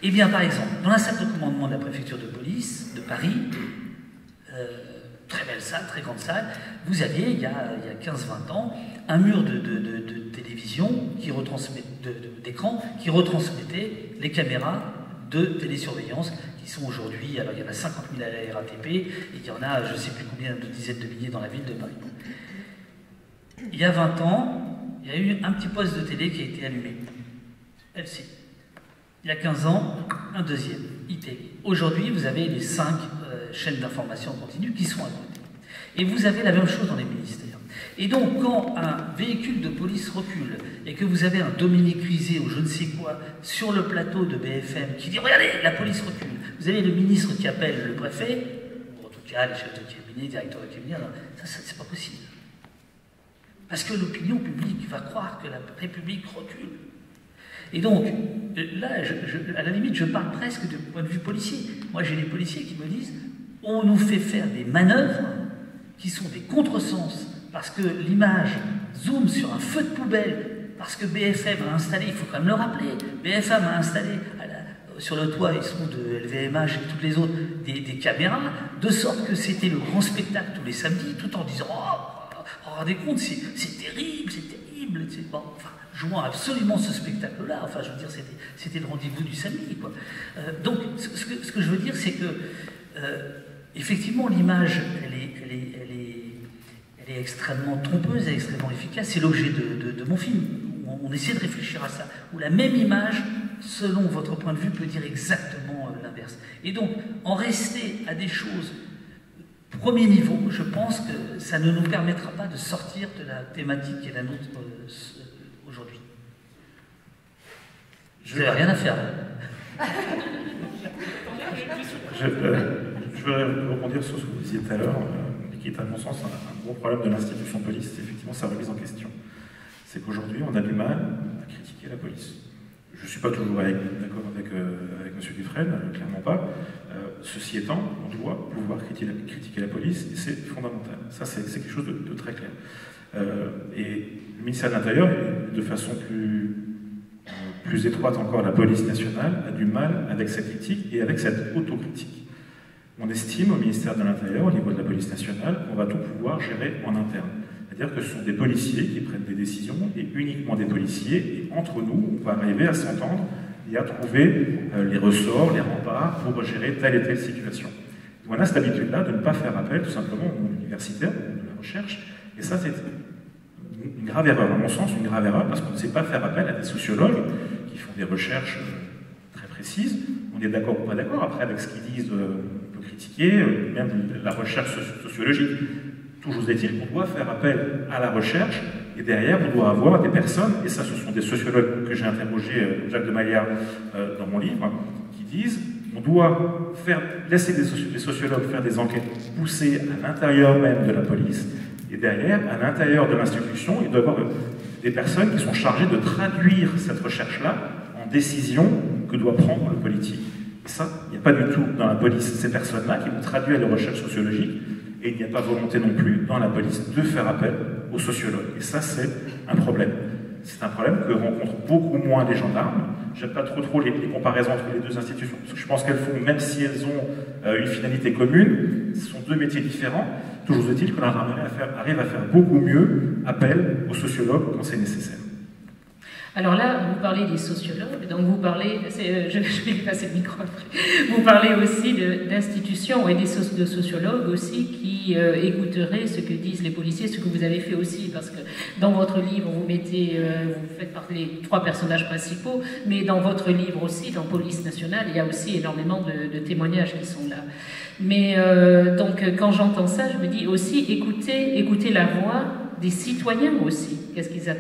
Eh bien, par exemple, dans la salle de commandement de la préfecture de police de Paris, très belle salle, très grande salle, vous aviez, il y a 15-20 ans, un mur de télévision d'écran qui retransmettait les caméras de télésurveillance qui sont aujourd'hui, alors il y en a 50 000 à la RATP et il y en a je ne sais plus combien de dizaines de milliers dans la ville de Paris. Il y a 20 ans, il y a eu un petit poste de télé qui a été allumé, LC. Il y a 15 ans, un deuxième, ITV. Aujourd'hui, vous avez les 5 chaînes d'information continue qui sont à côté. Et vous avez la même chose dans les ministères. Et donc, quand un véhicule de police recule et que vous avez un Dominique Rizet ou je ne sais quoi sur le plateau de BFM qui dit « Regardez, la police recule », vous avez le ministre qui appelle le préfet, ou en tout cas les chefs de cabinet, directeurs de cabinet, alors, ça c'est pas possible. Parce que l'opinion publique va croire que la République recule. Et donc, là, à la limite, je parle presque du point de vue policier. Moi, j'ai des policiers qui me disent « On nous fait faire des manœuvres qui sont des contresens. » Parce que l'image zoome sur un feu de poubelle, parce que BFM a installé, il faut quand même le rappeler, BFM a installé sur le toit, ils sont de LVMH et toutes les autres, des caméras, de sorte que c'était le grand spectacle tous les samedis, tout en disant « Oh, rendez compte, c'est terrible, bon, enfin, jouant absolument ce spectacle-là, enfin, je veux dire, c'était le rendez-vous du samedi, quoi. Donc, ce que je veux dire, c'est que, effectivement, l'image, elle est extrêmement trompeuse, elle est extrêmement efficace. C'est l'objet de mon film. on essaie de réfléchir à ça, où la même image, selon votre point de vue, peut dire exactement l'inverse. Et donc, en rester à des choses premier niveau, je pense que ça ne nous permettra pas de sortir de la thématique qui est la nôtre aujourd'hui. Je n'ai rien à faire. Je voudrais rebondir sur ce que vous disiez tout à l'heure, qui est à mon sens un gros problème de l'institution police, c'est effectivement sa remise en question. C'est qu'aujourd'hui, on a du mal à critiquer la police. Je ne suis pas toujours d'accord avec M. Dufresne, clairement pas. Ceci étant, on doit pouvoir critiquer la police, et c'est fondamental. Ça, c'est quelque chose de très clair. Et le ministère de l'Intérieur, de façon plus étroite encore, la police nationale, a du mal avec cette critique et avec cette autocritique. On estime au ministère de l'Intérieur, au niveau de la police nationale, qu'on va tout pouvoir gérer en interne. C'est-à-dire que ce sont des policiers qui prennent des décisions, et uniquement des policiers, et entre nous, on va arriver à s'entendre et à trouver les ressorts, les remparts pour gérer telle et telle situation. Et on a cette habitude-là de ne pas faire appel tout simplement au monde universitaire, au monde de la recherche, et ça c'est une grave erreur, à mon sens, une grave erreur, parce qu'on ne sait pas faire appel à des sociologues qui font des recherches très précises. On est d'accord ou pas d'accord, après avec ce qu'ils disent, on peut critiquer, même la recherche sociologique. Toujours est-il qu'on doit faire appel à la recherche, et derrière, on doit avoir des personnes, et ça, ce sont des sociologues que j'ai interrogés, Jacques de Maillard, dans mon livre, qui disent on doit laisser les sociologues faire des enquêtes poussées à l'intérieur même de la police, et derrière, à l'intérieur de l'institution, il doit y avoir des personnes qui sont chargées de traduire cette recherche-là en décision que doit prendre le politique. Et ça, il n'y a pas du tout dans la police ces personnes-là qui vont traduire les recherches sociologiques, et il n'y a pas volonté non plus dans la police de faire appel aux sociologues. Et ça, c'est un problème. C'est un problème que rencontrent beaucoup moins les gendarmes. Je n'aime pas trop les comparaisons entre les deux institutions, parce que je pense qu'elles font, même si elles ont une finalité commune, ce sont deux métiers différents. Toujours est-il que la gendarmerie arrive à faire beaucoup mieux appel aux sociologues quand c'est nécessaire. Alors là, vous parlez des sociologues, donc vous parlez, je vais lui passer le micro après, vous parlez aussi d'institutions et de sociologues aussi qui écouteraient ce que disent les policiers, ce que vous avez fait aussi, parce que dans votre livre, vous faites partie des 3 personnages principaux, mais dans votre livre aussi, dans Police Nationale, il y a aussi énormément de témoignages qui sont là. Mais donc, quand j'entends ça, je me dis aussi, écoutez la voix des citoyens aussi. Qu'est-ce qu'ils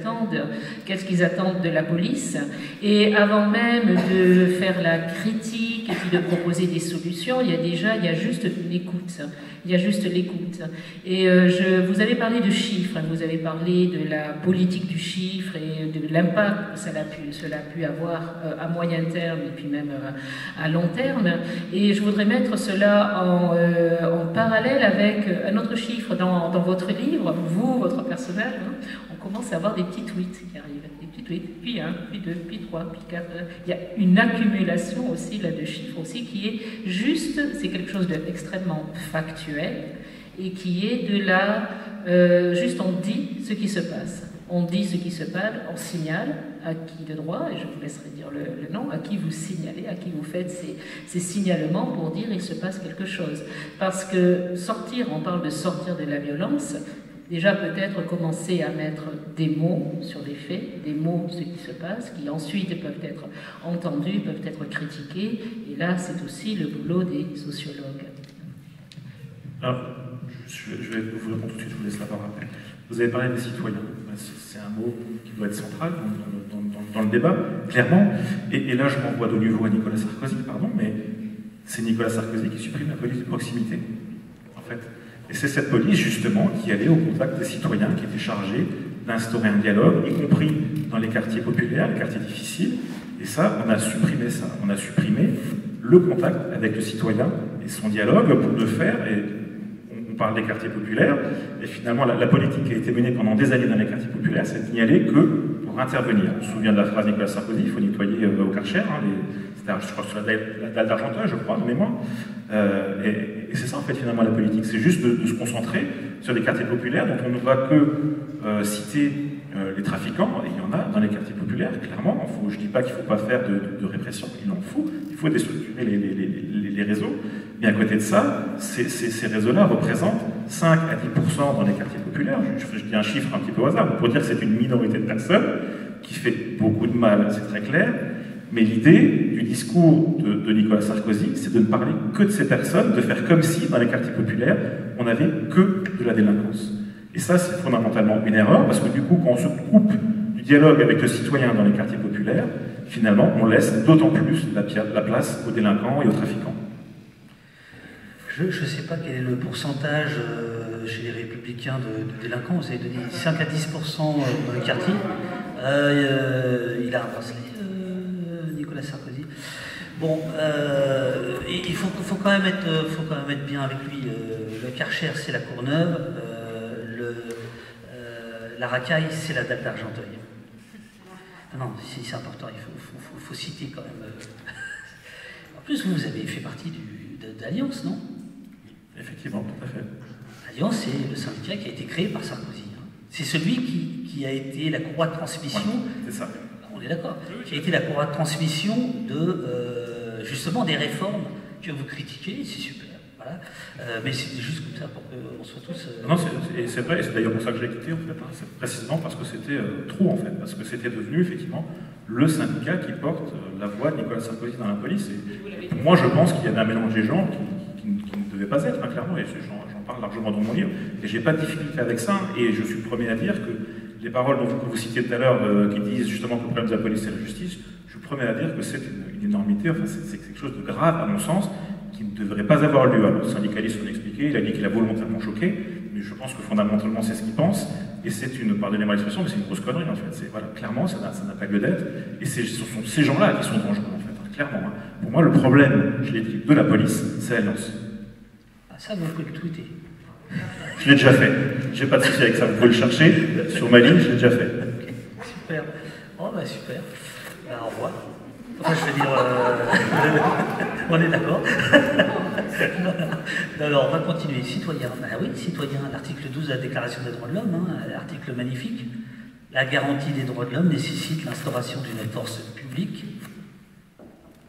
attendent de la police? Et avant même de faire la critique et puis de proposer des solutions, il y a juste l'écoute. Il y a juste l'écoute. Et vous avez parlé de chiffres, vous avez parlé de la politique du chiffre et de l'impact que cela a pu avoir à moyen terme et puis même à long terme. Et je voudrais mettre cela en parallèle avec un autre chiffre dans votre livre, votre personnage. On commence à avoir des petits tweets qui arrivent. Des petits tweets, puis 1, puis 2, puis 3, puis 4. Il y a une accumulation aussi là, de chiffres aussi qui est juste, c'est quelque chose d'extrêmement factuel et qui est de là, juste on dit ce qui se passe. On dit ce qui se passe, on signale à qui de droit, et je vous laisserai dire le nom, à qui vous signalez, à qui vous faites ces signalements pour dire il se passe quelque chose. Parce que on parle de sortir de la violence, déjà peut-être commencer à mettre des mots sur les faits, des mots ce qui se passe, qui ensuite peuvent être entendus, peuvent être critiqués, et là c'est aussi le boulot des sociologues. Alors, je vais vous répondre tout de suite, je vous laisse la parole après. Vous avez parlé des citoyens, c'est un mot qui doit être central dans le débat, clairement, et là je m'envoie de nouveau à Nicolas Sarkozy, mais c'est Nicolas Sarkozy qui supprime la police de proximité, en fait. Et c'est cette police, justement, qui allait au contact des citoyens, qui était chargée d'instaurer un dialogue, y compris dans les quartiers populaires, les quartiers difficiles. Et ça, on a supprimé ça. On a supprimé le contact avec le citoyen et son dialogue pour le faire. Et on parle des quartiers populaires. Et finalement, la politique qui a été menée pendant des années dans les quartiers populaires, c'est de n'y aller que pour intervenir. On se souvient de la phrase de Nicolas Sarkozy, il faut nettoyer au Karcher, c'était, je crois, sur la dalle d'Argenteuil, je crois, de mémoire. Et c'est ça, en fait, finalement, la politique. C'est juste de se concentrer sur les quartiers populaires dont on ne va que citer les trafiquants, et il y en a dans les quartiers populaires, clairement. Je ne dis pas qu'il ne faut pas faire de répression, il en faut. Il faut déstructurer les réseaux. Mais à côté de ça, ces réseaux-là représentent 5 à 10% dans les quartiers populaires. Je dis un chiffre un petit peu au hasard, pour dire que c'est une minorité de personnes qui fait beaucoup de mal, c'est très clair, mais l'idée du discours de Nicolas Sarkozy, c'est de ne parler que de ces personnes, de faire comme si, dans les quartiers populaires, on n'avait que de la délinquance. Et ça, c'est fondamentalement une erreur, parce que du coup, quand on se coupe du dialogue avec le citoyen dans les quartiers populaires, finalement, on laisse d'autant plus la place aux délinquants et aux trafiquants. Je ne sais pas quel est le pourcentage chez les Républicains de délinquants. Vous avez donné 5 à 10% dans les quartiers. Il a un bracelet, Nicolas Sarkozy. Bon, il faut quand même être bien avec lui. Le Karcher, c'est la Courneuve. La Racaille, c'est la dalle d'Argenteuil. Non, c'est important, il faut citer quand même. En plus, vous avez fait partie d'Alliance, non? Effectivement, tout à fait. Alliance, c'est le syndicat qui a été créé par Sarkozy. C'est celui qui a été la courroie de transmission. Ouais, c'est ça. On est d'accord. Qui a été la courroie de transmission de justement des réformes que vous critiquez, c'est super. Voilà. Mais c'est juste comme ça pour qu'on soit tous. Non, c'est vrai, et c'est d'ailleurs pour ça que j'ai quitté, en fait, précisément parce que c'était trop, en fait, parce que c'était devenu effectivement le syndicat qui porte la voix de Nicolas Sarkozy dans la police. Et moi, je pense qu'il y avait un mélange des gens qui ne devait pas être, hein, clairement, et j'en parle largement dans mon livre, et j'ai pas de difficulté avec ça, et je suis le premier à dire que les paroles que vous citiez tout à l'heure, qui disent justement que le problème de la police c'est la justice, je suis le premier à dire que c'est une énormité, enfin c'est quelque chose de grave à mon sens, qui ne devrait pas avoir lieu. Alors, le syndicaliste l'a expliqué, il a dit qu'il a volontairement choqué, mais je pense que fondamentalement c'est ce qu'il pense, et c'est une, pardonnez-moi l'expression, mais c'est une grosse connerie en fait. Voilà, clairement, ça n'a pas lieu d'être, et ce sont ces gens-là qui sont dangereux en fait, hein, clairement. Hein. Pour moi, le problème, je l'ai dit, de la police, c'est l'Alliance. Ah, ça, vous pouvez le tweeter. Je l'ai déjà fait, j'ai pas de souci avec ça, vous pouvez le chercher, sur ma ligne, je l'ai déjà fait. Okay. Super. Oh, bah super. Ben, au revoir. Enfin, je veux dire, on est d'accord. Alors, on va continuer. Citoyen. Ben oui, citoyen. L'article 12 de la Déclaration des droits de l'homme, hein, l'article magnifique. La garantie des droits de l'homme nécessite l'instauration d'une force publique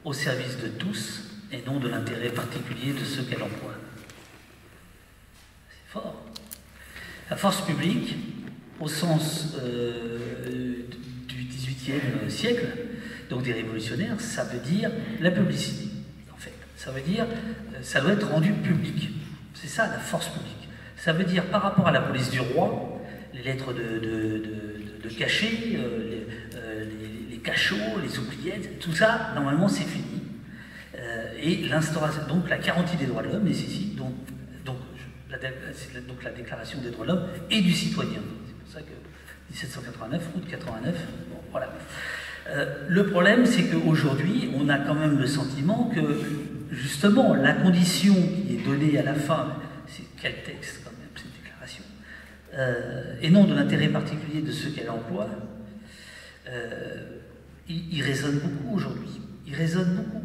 au service de tous et non de l'intérêt particulier de ceux qu'elle emploie. C'est fort. La force publique, au sens du XVIIIe siècle, donc des révolutionnaires, ça veut dire la publicité, en fait. Ça veut dire, ça doit être rendu public. C'est ça, la force publique. Ça veut dire, par rapport à la police du roi, les lettres de cachet, les cachots, les oubliettes, tout ça, normalement, c'est fini. Et l'instauration, donc la garantie des droits de l'homme nécessite donc la déclaration des droits de l'homme et du citoyen. C'est pour ça que 1789, août 89, bon, voilà. Le problème, c'est qu'aujourd'hui, on a quand même le sentiment que, justement, la condition qui est donnée à la fin, c'est quel texte quand même, cette déclaration, et non de l'intérêt particulier de ceux qu'elle emploie, il résonne beaucoup aujourd'hui. Il résonne beaucoup.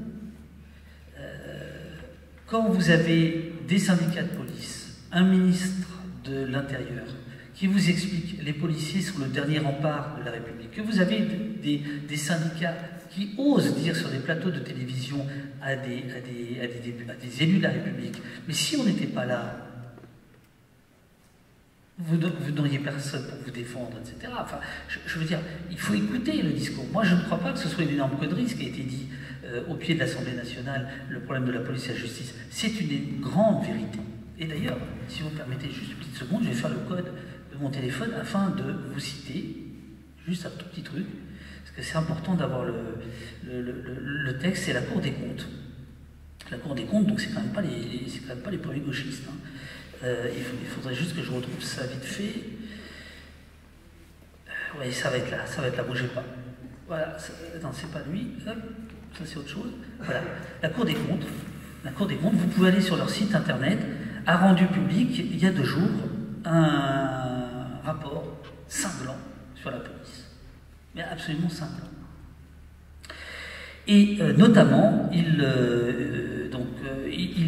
Quand vous avez des syndicats de police, un ministre de l'Intérieur, qui vous explique les policiers sont le dernier rempart de la République, que vous avez des syndicats qui osent dire sur des plateaux de télévision à des élus de la République, mais si on n'était pas là, vous n'auriez personne pour vous défendre, etc. Enfin, je veux dire, il faut écouter le discours. Moi, je ne crois pas que ce soit une énorme connerie ce qui a été dit au pied de l'Assemblée nationale, le problème de la police et la justice. C'est une grande vérité. Et d'ailleurs, si vous me permettez juste une petite seconde, je vais faire le code de mon téléphone afin de vous citer juste un tout petit truc, parce que c'est important d'avoir le texte, c'est la Cour des comptes. La Cour des comptes, donc c'est quand même pas les premiers gauchistes. Hein. Il faudrait juste que je retrouve ça vite fait. Oui, ça va être là, bougez pas. Voilà, non, c'est pas lui, hop, ça c'est autre chose. Voilà, la Cour des comptes, vous pouvez aller sur leur site internet, a rendu public, il y a 2 jours, un rapport cinglant sur la police. Mais absolument cinglant. Et notamment, il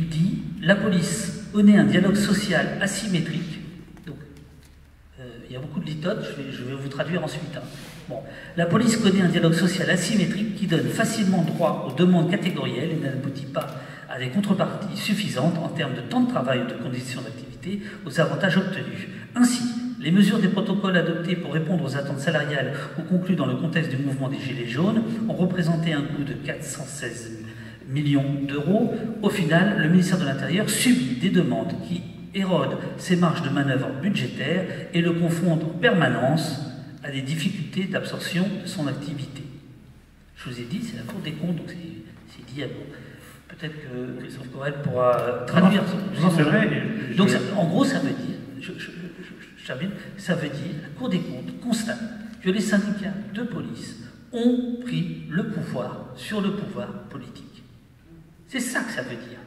dit « La police connaît un dialogue social asymétrique ». Donc, il y a beaucoup de litotes, je vais vous traduire ensuite. Hein. Bon. La police connaît un dialogue social asymétrique qui donne facilement droit aux demandes catégorielles et n'aboutit pas à des contreparties suffisantes en termes de temps de travail ou de conditions d'activité aux avantages obtenus. Ainsi, les mesures des protocoles adoptés pour répondre aux attentes salariales ou conclus dans le contexte du mouvement des Gilets jaunes ont représenté un coût de 416 millions d'euros. Au final, le ministère de l'Intérieur subit des demandes qui érodent ses marges de manœuvre budgétaires et le confondent en permanence à des difficultés d'absorption de son activité. Je vous ai dit, c'est la Cour des comptes, donc c'est dit. Peut-être que Christophe Correl pourra traduire. Non, c'est vrai. Donc, en gros, ça veut dire, ça veut dire, la Cour des comptes constate que les syndicats de police ont pris le pouvoir sur le pouvoir politique. C'est ça que ça veut dire.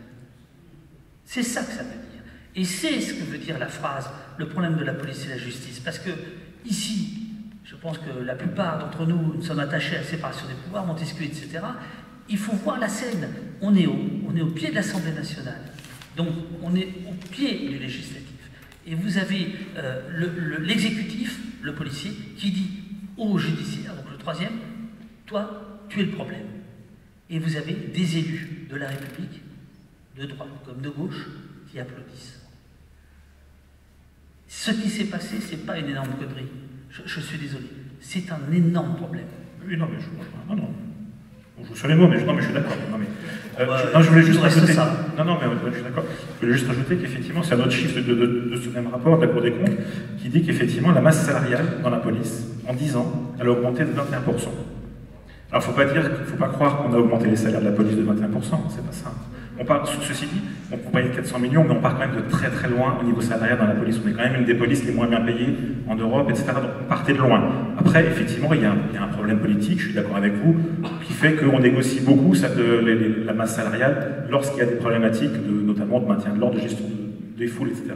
C'est ça que ça veut dire. Et c'est ce que veut dire la phrase « le problème de la police et la justice ». Parce que, ici, je pense que la plupart d'entre nous sommes attachés à la séparation des pouvoirs, Montesquieu, etc. Il faut voir la scène. On est au pied de l'Assemblée nationale. Donc, on est au pied du législatif. Et vous avez l'exécutif, le policier, qui dit au judiciaire, donc le troisième, toi, tu es le problème. Et vous avez des élus de la République, de droite comme de gauche, qui applaudissent. Ce qui s'est passé, ce n'est pas une énorme connerie. Je suis désolé. C'est un énorme problème. Oui, non, mais non. Je joue sur les mots, mais je suis d'accord. Je voulais juste rajouter. Je suis d'accord. Je voulais juste rajouter qu'effectivement, c'est un autre chiffre de ce même rapport de la Cour des comptes qui dit qu'effectivement, la masse salariale dans la police, en 10 ans, elle a augmenté de 21%. Alors, il ne faut pas croire qu'on a augmenté les salaires de la police de 21%, c'est pas ça. Ceci dit, on parlait de 400 millions, mais on part quand même de très très loin au niveau salarial dans la police. On est quand même une des polices les moins bien payées en Europe, etc. Donc on partait de loin. Après, effectivement, il y a un problème politique, je suis d'accord avec vous, qui fait qu'on négocie beaucoup la masse salariale lorsqu'il y a des problématiques, notamment de maintien de l'ordre, de gestion des foules, etc.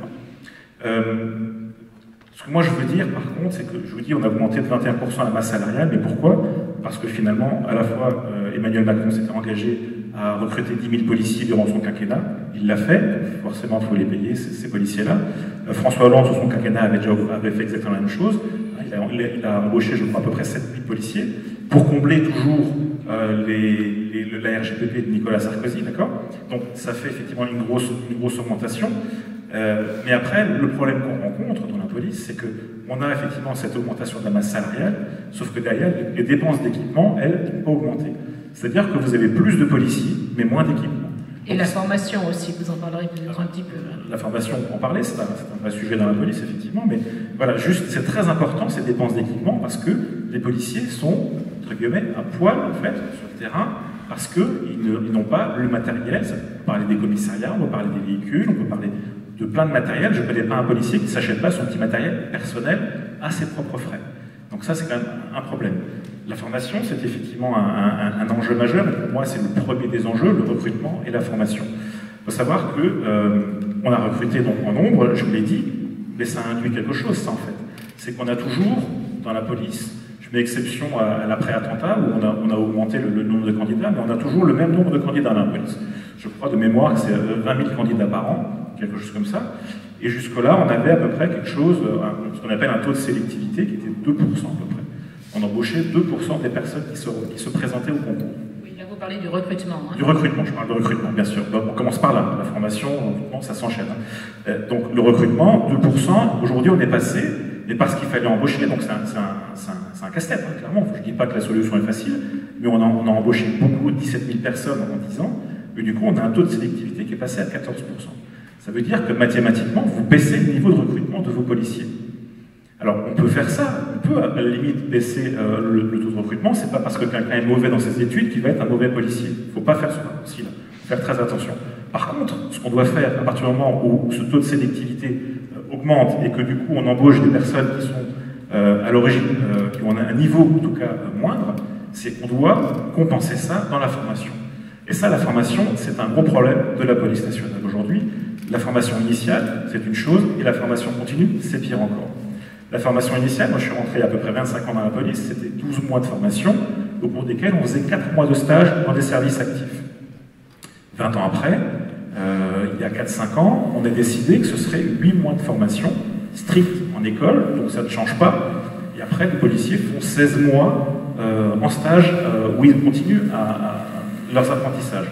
Ce que moi je veux dire, par contre, c'est que je vous dis on a augmenté de 21% la masse salariale, mais pourquoi? Parce que finalement, à la fois, Emmanuel Macron s'était engagé à recruter 10 000 policiers durant son quinquennat. Il l'a fait, forcément il faut les payer, ces policiers-là. François Hollande, sur son quinquennat, avait fait exactement la même chose. Il a embauché, je crois, à peu près 7 000 policiers pour combler toujours la RGPP de Nicolas Sarkozy, d'accord? Donc ça fait effectivement une grosse augmentation. Mais après, le problème qu'on rencontre dans la police, c'est qu'on a effectivement cette augmentation de la masse salariale, sauf que derrière, les dépenses d'équipement, elles, n'ont pas augmenté. C'est-à-dire que vous avez plus de policiers, mais moins d'équipement. Et la formation aussi, vous en parlerez peut-être un petit peu. La formation, on peut en parler, c'est un vrai sujet dans la police, effectivement, mais voilà, juste, c'est très important, ces dépenses d'équipement, parce que les policiers sont, entre guillemets, à poil, en fait, sur le terrain, parce qu'ils n'ont pas le matériel. On peut parler des commissariats, on peut parler des véhicules, on peut parler de plein de matériel. Je ne connais pas un policier qui ne s'achète pas son petit matériel personnel à ses propres frais. Donc ça, c'est quand même un problème. La formation, c'est effectivement un enjeu majeur, et pour moi, c'est le premier des enjeux, le recrutement et la formation. Il faut savoir qu'on a recruté donc en nombre, je vous l'ai dit, mais ça induit quelque chose, ça, en fait. C'est qu'on a toujours, dans la police, je mets exception à l'après-attentat, où on a augmenté le nombre de candidats, mais on a toujours le même nombre de candidats dans la police. Je crois de mémoire que c'est 20 000 candidats par an, quelque chose comme ça. Et jusque-là, on avait à peu près quelque chose, ce qu'on appelle un taux de sélectivité, qui était 2% à peu près. On embauchait 2% des personnes qui se présentaient au concours. Oui, là vous parlez du recrutement. Hein. Du recrutement, je parle de recrutement, bien sûr. Donc, on commence par là, la formation, le recrutement, ça s'enchaîne. Donc le recrutement, 2%, aujourd'hui on est passé, et parce qu'il fallait embaucher, donc c'est un casse-tête, hein, clairement. Je ne dis pas que la solution est facile, mais on a embauché beaucoup, 17 000 personnes en 10 ans, et du coup on a un taux de sélectivité qui est passé à 14%. Ça veut dire que mathématiquement, vous baissez le niveau de recrutement de vos policiers. Alors, on peut faire ça, on peut à la limite baisser le taux de recrutement, c'est pas parce que quelqu'un est mauvais dans ses études qu'il va être un mauvais policier. Il ne faut pas faire ce raccourci-là, faire très attention. Par contre, ce qu'on doit faire à partir du moment où ce taux de sélectivité augmente et que du coup on embauche des personnes qui sont à l'origine, qui ont un niveau en tout cas moindre, c'est qu'on doit compenser ça dans la formation. Et ça, la formation, c'est un gros problème de la police nationale aujourd'hui. La formation initiale, c'est une chose, et la formation continue, c'est pire encore. La formation initiale, moi je suis rentré il y a à peu près 25 ans dans la police, c'était 12 mois de formation, au cours desquels on faisait 4 mois de stage dans des services actifs. 20 ans après, il y a 4-5 ans, on a décidé que ce serait 8 mois de formation stricte en école, donc ça ne change pas. Et après, les policiers font 16 mois en stage où ils continuent leurs apprentissages.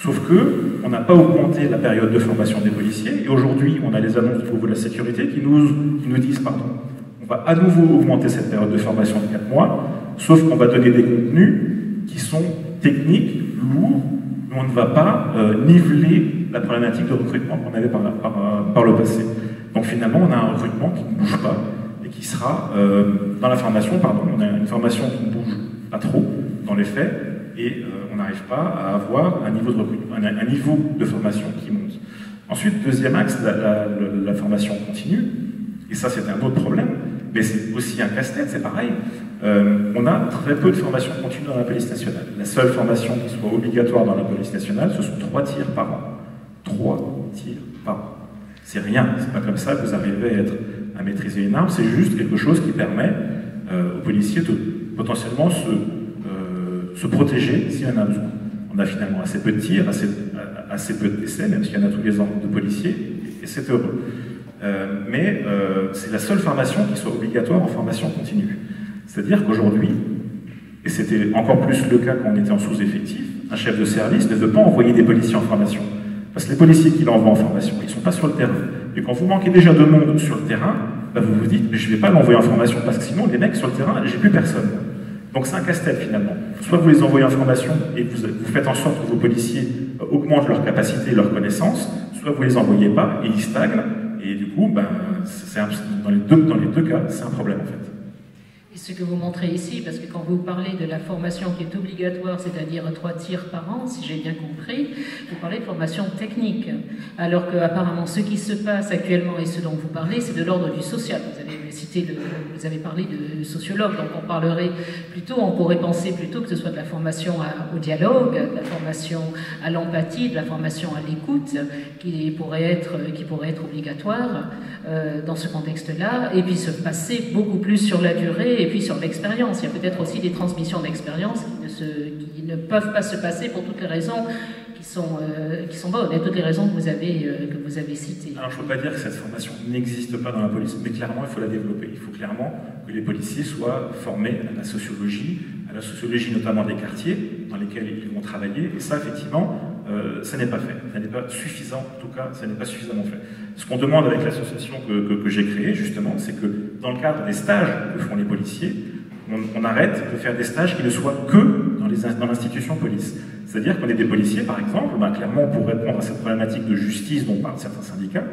Sauf que on n'a pas augmenté la période de formation des policiers, et aujourd'hui, on a les annonces du niveau de la sécurité qui nous disent, pardon, on va à nouveau augmenter cette période de formation de 4 mois, sauf qu'on va donner des contenus qui sont techniques, lourds, mais on ne va pas niveler la problématique de recrutement qu'on avait par le passé. Donc finalement, on a un recrutement qui ne bouge pas, et qui sera, dans la formation, pardon, on a une formation qui ne bouge pas trop, dans les faits, et on n'arrive pas à avoir un niveau de recrutement, un niveau de formation qui monte. Ensuite, deuxième axe, la formation continue, et ça c'est un autre problème, mais c'est aussi un casse-tête, c'est pareil. On a très peu de formation continue dans la police nationale. La seule formation qui soit obligatoire dans la police nationale, ce sont 3 tirs par an. 3 tirs par an. C'est rien, c'est pas comme ça que vous arrivez à maîtriser une arme, c'est juste quelque chose qui permet aux policiers de potentiellement se protéger s'il y en a besoin. On a finalement assez peu de tirs, assez peu de décès, même s'il y en a tous les ans de policiers, et c'est heureux. Mais c'est la seule formation qui soit obligatoire en formation continue. C'est-à-dire qu'aujourd'hui, et c'était encore plus le cas quand on était en sous-effectif, un chef de service ne veut pas envoyer des policiers en formation. Parce que les policiers qui l'envoient en formation, ils ne sont pas sur le terrain. Et quand vous manquez déjà de monde sur le terrain, bah vous vous dites, mais je ne vais pas l'envoyer en formation, parce que sinon, les mecs sur le terrain, j'ai plus personne. Donc c'est un casse-tête finalement. Soit vous les envoyez en formation et vous faites en sorte que vos policiers augmentent leur capacité et leur connaissance, soit vous les envoyez pas et ils stagnent, et du coup, ben, dans les deux cas, c'est un problème en fait. Et ce que vous montrez ici, parce que quand vous parlez de la formation qui est obligatoire, c'est-à-dire 3 tirs par an, si j'ai bien compris, vous parlez de formation technique. Alors qu'apparemment, ce qui se passe actuellement et ce dont vous parlez, c'est de l'ordre du social. Vous avez parlé de sociologue, donc on pourrait penser plutôt que ce soit de la formation au dialogue, de la formation à l'empathie, de la formation à l'écoute, qui pourrait être obligatoire dans ce contexte-là, et puis se passer beaucoup plus sur la durée et puis sur l'expérience. Il y a peut-être aussi des transmissions d'expérience qui ne peuvent pas se passer pour toutes les raisons qui sont bonnes, et toutes les raisons que vous avez citées. Alors je ne peux pas dire que cette formation n'existe pas dans la police, mais clairement il faut la développer. Il faut clairement que les policiers soient formés à la sociologie notamment des quartiers dans lesquels ils vont travailler, et ça effectivement, ça n'est pas fait. Ça n'est pas suffisant, en tout cas, ça n'est pas suffisamment fait. Ce qu'on demande avec l'association que j'ai créée, justement, c'est que dans le cadre des stages que font les policiers, on arrête de faire des stages qui ne soient que dans l'institution police. C'est-à-dire qu'on est des policiers, par exemple, ben, clairement, pour répondre à cette problématique de justice dont parlent certains syndicats,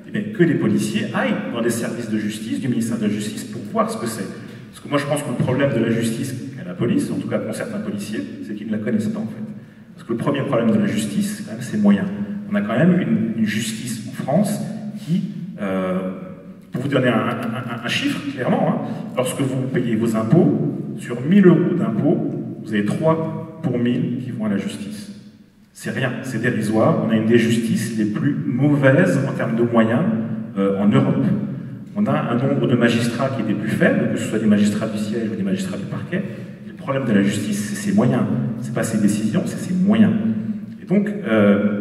eh bien, que les policiers aillent dans les services de justice du ministère de la Justice pour voir ce que c'est. Parce que moi, je pense que le problème de la justice qu'a la police, en tout cas pour certains policiers, c'est qu'ils ne la connaissent pas, en fait. Parce que le premier problème de la justice, c'est quand même ses moyens. On a quand même une justice en France qui... pour vous donner un chiffre, clairement, hein, lorsque vous payez vos impôts, sur 1000 € d'impôts, vous avez 3 pour 1000 qui vont à la justice. C'est rien, c'est dérisoire. On a une des justices les plus mauvaises en termes de moyens en Europe. On a un nombre de magistrats qui est des plus faibles, que ce soit des magistrats du siège ou des magistrats du parquet. Le problème de la justice, c'est ses moyens. C'est pas ses décisions, c'est ses moyens. Et donc,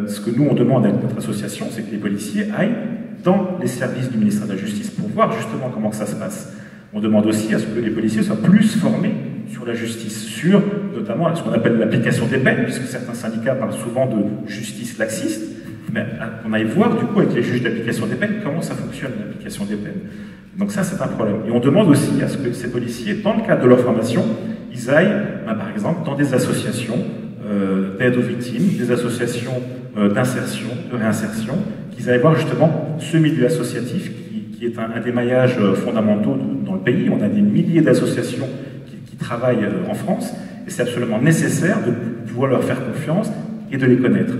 ce que nous, on demande avec notre association, c'est que les policiers aillent dans les services du ministère de la Justice pour voir justement comment ça se passe. On demande aussi à ce que les policiers soient plus formés sur la justice, sur notamment ce qu'on appelle l'application des peines, puisque certains syndicats parlent souvent de justice laxiste, mais on aille voir du coup avec les juges d'application des peines comment ça fonctionne l'application des peines. Donc ça c'est un problème. Et on demande aussi à ce que ces policiers, dans le cadre de leur formation, ils aillent par exemple dans des associations d'aide aux victimes, des associations d'insertion, de réinsertion, qu'ils aillent voir justement ce milieu associatif qui est un des maillages fondamentaux dans le pays. On a des milliers d'associations qui travaillent en France, et c'est absolument nécessaire de pouvoir leur faire confiance et de les connaître.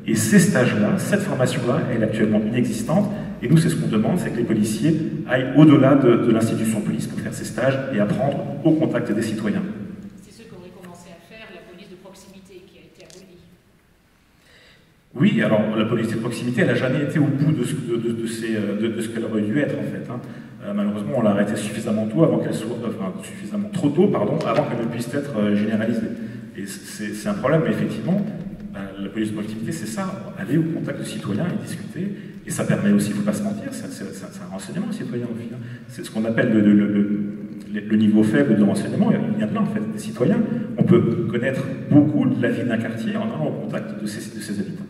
Et ces stages-là, cette formation-là, elle est actuellement inexistante, et nous, c'est ce qu'on demande, c'est que les policiers aillent au-delà de l'institution police pour faire ces stages et apprendre au contact des citoyens. C'est ce qu'aurait commencé à faire la police de proximité qui a été abolie. Oui, alors la police de proximité, elle n'a jamais été au bout de ce qu'elle aurait dû être en fait. Hein. Malheureusement, on l'a arrêtée suffisamment tôt, avant qu'elle soit, suffisamment trop tôt, pardon, avant qu'elle ne puisse être généralisée. Et c'est un problème, mais effectivement, la police de proximité, c'est ça, aller au contact de citoyens et discuter. Et ça permet aussi, il ne faut pas se mentir, c'est un renseignement citoyen au final. C'est ce qu'on appelle le niveau faible de renseignement, il y a plein en fait, des citoyens. On peut connaître beaucoup de la vie d'un quartier en allant au contact de ses habitants.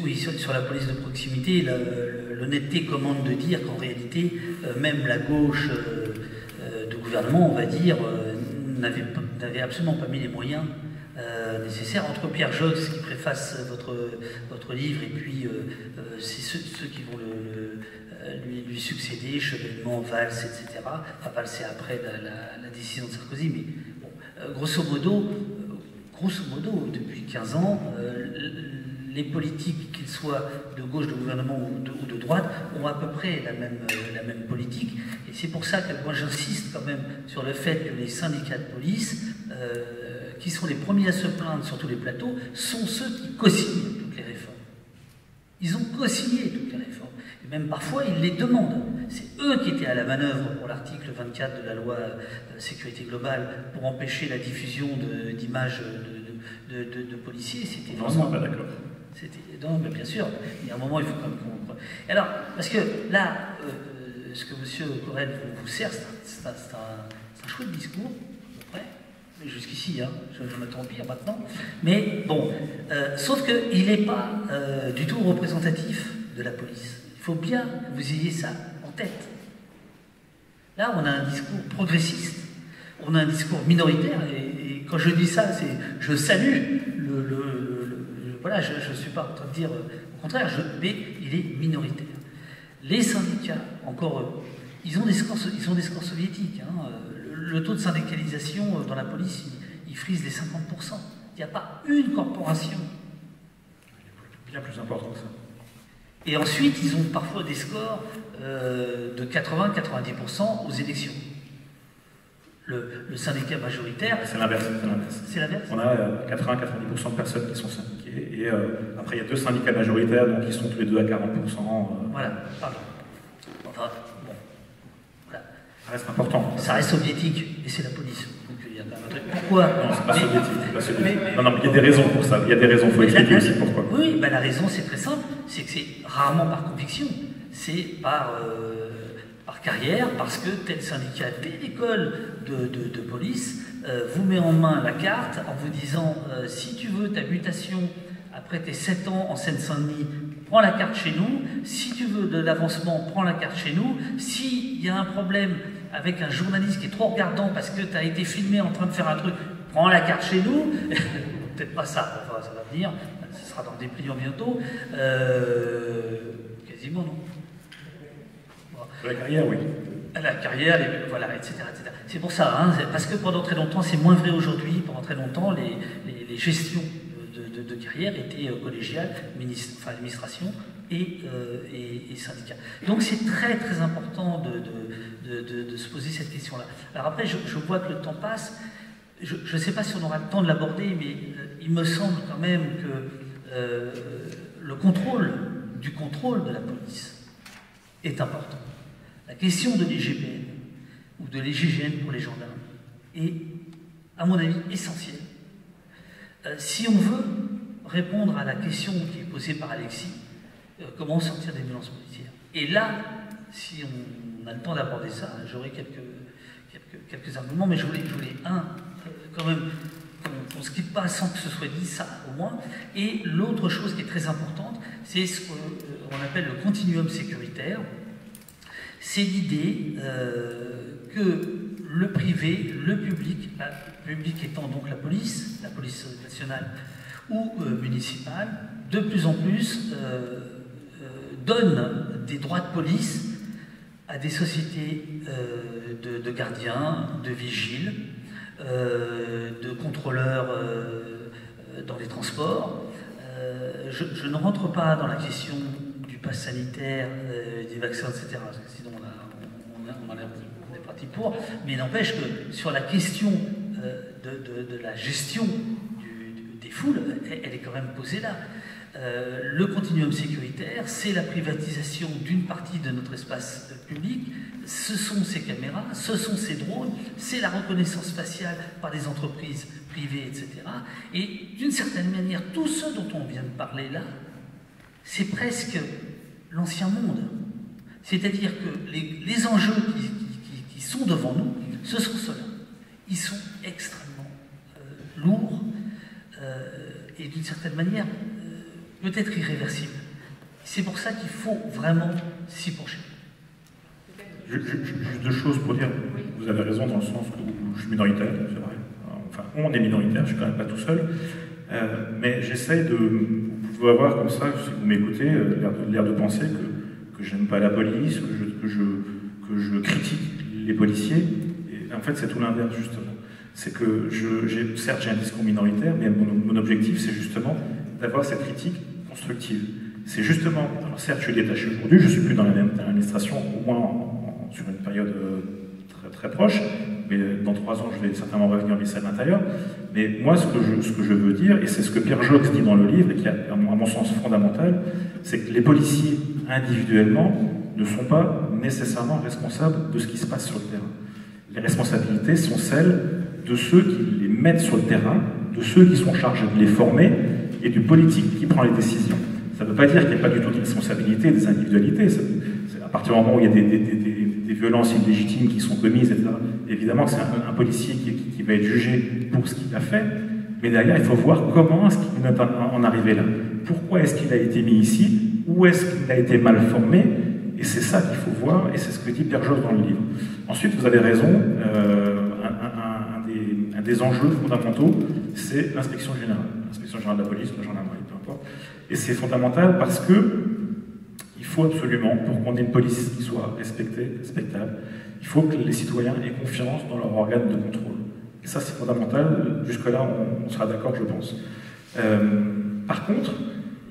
Oui, sur la police de proximité, l'honnêteté commande de dire qu'en réalité, même la gauche de gouvernement, on va dire, n'avait absolument pas mis les moyens nécessaires. Entre Pierre Jox, qui préface votre livre, et puis c'est ceux qui vont lui succéder, Chevènement, Valls, etc. Enfin, Valls, c'est après la décision de Sarkozy, mais bon, grosso modo, depuis 15 ans, les politiques, qu'ils soient de gauche, de gouvernement ou de droite, ont à peu près la même politique. Et c'est pour ça que moi j'insiste quand même sur le fait que les syndicats de police, qui sont les premiers à se plaindre sur tous les plateaux, sont ceux qui co-signent toutes les réformes. Ils ont co-signé toutes les réformes. Et même parfois, ils les demandent. C'est eux qui étaient à la manœuvre pour l'article 24 de la loi sécurité globale pour empêcher la diffusion d'images de policiers. C'était vraiment... pas d'accord. Non, mais bien sûr, il y a un moment, il faut quand même comprendre. Alors, parce que là, ce que M. Courrel vous sert, c'est un chouette discours, à peu près, mais jusqu'ici, hein, je m'attends pire maintenant. Mais bon, sauf qu'il n'est pas du tout représentatif de la police. Il faut bien que vous ayez ça en tête. Là, on a un discours progressiste, on a un discours minoritaire, et quand je dis ça, je salue voilà, je ne suis pas en train de dire au contraire, mais il est minoritaire. Les syndicats, encore, ils ont des scores soviétiques. Hein. Le taux de syndicalisation dans la police, il frise les 50%. Il n'y a pas une corporation. Bien plus important que ça. Et ensuite, ils ont parfois des scores de 80-90% aux élections. Le syndicat majoritaire... C'est l'inverse. C'est l'inverse. On a 80-90% de personnes qui sont syndiquées, et après il y a deux syndicats majoritaires, donc ils sont tous les deux à 40%. Voilà, pardon. Enfin, bon. Voilà. Ça reste important. Ça reste soviétique, et c'est la police. Donc il y a quand même un truc. Pourquoi? Non, c'est pas soviétique. Non, il y a des raisons pour ça. Il y a des raisons, il faut expliquer aussi pourquoi. Oui, la raison c'est très simple, c'est que c'est rarement par conviction, c'est par carrière, parce que tel syndicat, dès l'école de police, vous met en main la carte en vous disant si tu veux ta mutation après tes 7 ans en Seine-Saint-Denis, prends la carte chez nous. Si tu veux de l'avancement, prends la carte chez nous. S'il y a un problème avec un journaliste qui est trop regardant parce que tu as été filmé en train de faire un truc, prends la carte chez nous. Peut-être pas ça, enfin, ça va venir, ce sera dans le dépliant bientôt. Quasiment non. La carrière, oui. La carrière, voilà, etc. C'est pour ça, hein, parce que pendant très longtemps, c'est moins vrai aujourd'hui, pendant très longtemps, les gestions de carrière étaient collégiales, administration et syndicats. Donc c'est très très important de se poser cette question-là. Alors après, je vois que le temps passe, je ne sais pas si on aura le temps de l'aborder, mais il me semble quand même que le contrôle de la police est important. La question de l'IGPN ou de l'IGGN pour les gendarmes est, à mon avis, essentielle. Si on veut répondre à la question qui est posée par Alexis, comment sortir des violences policières? Et là, si on a le temps d'aborder ça, j'aurai quelques arguments, mais je voulais quand même, qu'on ne se quitte pas sans que ce soit dit, ça au moins. Et l'autre chose qui est très importante, c'est ce qu'on appelle le continuum sécuritaire. C'est l'idée que le privé, le public étant donc la police nationale ou municipale, de plus en plus donne des droits de police à des sociétés de gardiens, de vigiles, de contrôleurs dans les transports. Je ne rentre pas dans la question du pass sanitaire, des vaccins, etc. Parce que sinon on est parti pour. Mais n'empêche que sur la question de la gestion des foules, elle est quand même posée là. Le continuum sécuritaire, c'est la privatisation d'une partie de notre espace public, ce sont ces caméras, ce sont ces drones, c'est la reconnaissance faciale par des entreprises privées, etc. Et d'une certaine manière, tout ce dont on vient de parler là, c'est presque l'ancien monde. C'est-à-dire que les enjeux sont devant nous, ce sont ceux-là. Ils sont extrêmement lourds et d'une certaine manière peut-être irréversibles. C'est pour ça qu'il faut vraiment s'y pencher. Juste deux choses pour dire, vous avez raison dans le sens où je suis minoritaire, c'est vrai. Enfin, on est minoritaire, je ne suis quand même pas tout seul. Mais j'essaye de... Vous pouvez avoir comme ça, si vous m'écoutez, l'air de penser que j'aime pas la police, que je critique les policiers. Et en fait, c'est tout l'inverse, justement. C'est que, certes, j'ai un discours minoritaire, mais mon objectif, c'est justement d'avoir cette critique constructive. C'est justement... Alors certes, je suis détaché aujourd'hui, je ne suis plus dans l'administration, au moins sur une période très proche, mais dans 3 ans, je vais certainement revenir au ministère de l'Intérieur. Mais moi, ce que je veux dire, et c'est ce que Pierre Jox dit dans le livre, et qui est à mon sens fondamental, c'est que les policiers, individuellement, ne sont pas nécessairement responsables de ce qui se passe sur le terrain. Les responsabilités sont celles de ceux qui les mettent sur le terrain, de ceux qui sont chargés de les former, et du politique qui prend les décisions. Ça ne veut pas dire qu'il n'y a pas du tout de responsabilité des individualités. À partir du moment où il y a des violences illégitimes qui sont commises, etc., évidemment que c'est un policier qui va être jugé pour ce qu'il a fait, mais derrière, il faut voir comment est-ce qu'il est en arrivé là. Pourquoi est-ce qu'il a été mis ici? Où est-ce qu'il a été mal formé? Et c'est ça qu'il faut voir, et c'est ce que dit Pierre Jox dans le livre. Ensuite, vous avez raison, un des enjeux fondamentaux, c'est l'inspection générale. L'inspection générale de la police, la gendarmerie, peu importe. Et c'est fondamental parce que il faut absolument, pour qu'on ait une police qui soit respectée, respectable, il faut que les citoyens aient confiance dans leur organe de contrôle. Et ça, c'est fondamental. Jusque-là, on sera d'accord, je pense. Par contre,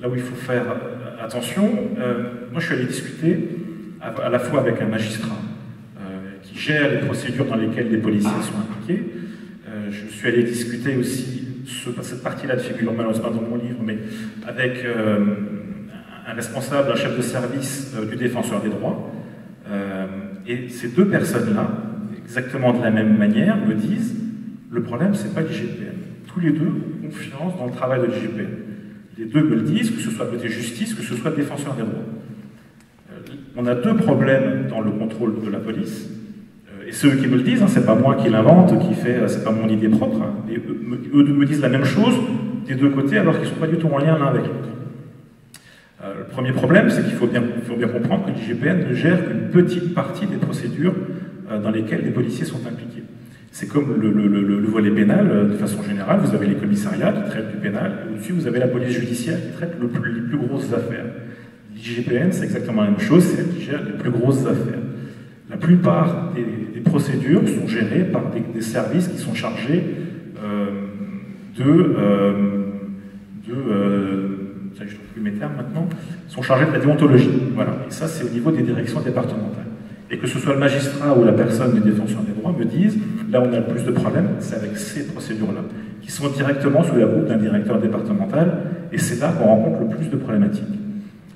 là où il faut faire attention, moi, je suis allé discuter à la fois avec un magistrat qui gère les procédures dans lesquelles les policiers sont impliqués. Je suis allé discuter aussi cette partie-là de figure malheureusement dans mon livre, mais avec un responsable, un chef de service du défenseur des droits. Et ces deux personnes-là, exactement de la même manière, me disent le problème, c'est pas l'IGPN. Tous les deux ont confiance dans le travail de l'IGPN. Les deux me le disent, que ce soit côté justice, que ce soit défenseur des droits. On a deux problèmes dans le contrôle de la police. Et ceux qui me le disent, hein, c'est pas moi qui l'invente, c'est pas mon idée propre. Hein, et eux me disent la même chose des deux côtés, alors qu'ils ne sont pas du tout en lien l'un avec l'autre. Le premier problème, c'est qu'il faut bien comprendre que l'IGPN ne gère qu'une petite partie des procédures dans lesquelles les policiers sont impliqués. C'est comme le volet pénal, de façon générale, vous avez les commissariats qui traitent du pénal, et au-dessus vous avez la police judiciaire qui traite les plus grosses affaires. L'IGPN, c'est exactement la même chose, c'est elle qui gère les plus grosses affaires. La plupart des procédures sont gérées par des services qui sont chargés je ne trouve plus mes termes maintenant, sont chargés de la déontologie. Voilà. Et ça, c'est au niveau des directions départementales. Et que ce soit le magistrat ou la personne du défenseur des droits me disent, là où on a le plus de problèmes, c'est avec ces procédures-là, qui sont directement sous la coupe d'un directeur départemental, et c'est là qu'on rencontre le plus de problématiques.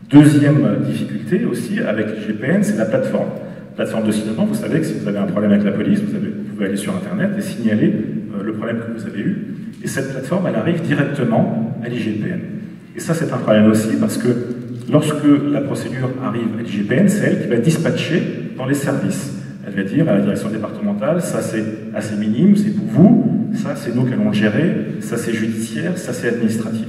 Deuxième difficulté aussi avec l'IGPN, c'est la plateforme. Plateforme de signalement, vous savez que si vous avez un problème avec la police, vous pouvez aller sur Internet et signaler le problème que vous avez eu. Et cette plateforme, elle arrive directement à l'IGPN. Et ça, c'est un problème aussi parce que lorsque la procédure arrive à l'IGPN, c'est elle qui va dispatcher dans les services. Elle va dire à la direction départementale, ça c'est assez minime, c'est pour vous, ça c'est nous qui allons le gérer, ça c'est judiciaire, ça c'est administratif.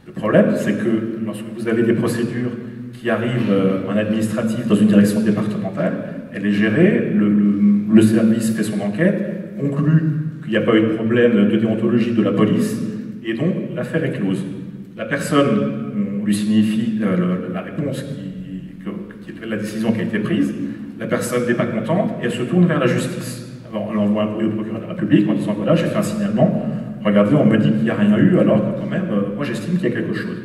Le problème, c'est que lorsque vous avez des procédures qui arrivent en administratif dans une direction départementale, elle est gérée, le service fait son enquête, conclut qu'il n'y a pas eu de problème de déontologie de la police, et donc l'affaire est close. La personne, on lui signifie la réponse qui est la décision qui a été prise, la personne n'est pas contente, et elle se tourne vers la justice. Alors elle envoie un courrier au procureur de la République en disant voilà, j'ai fait un signalement, regardez, on me dit qu'il n'y a rien eu, alors que quand même, moi j'estime qu'il y a quelque chose.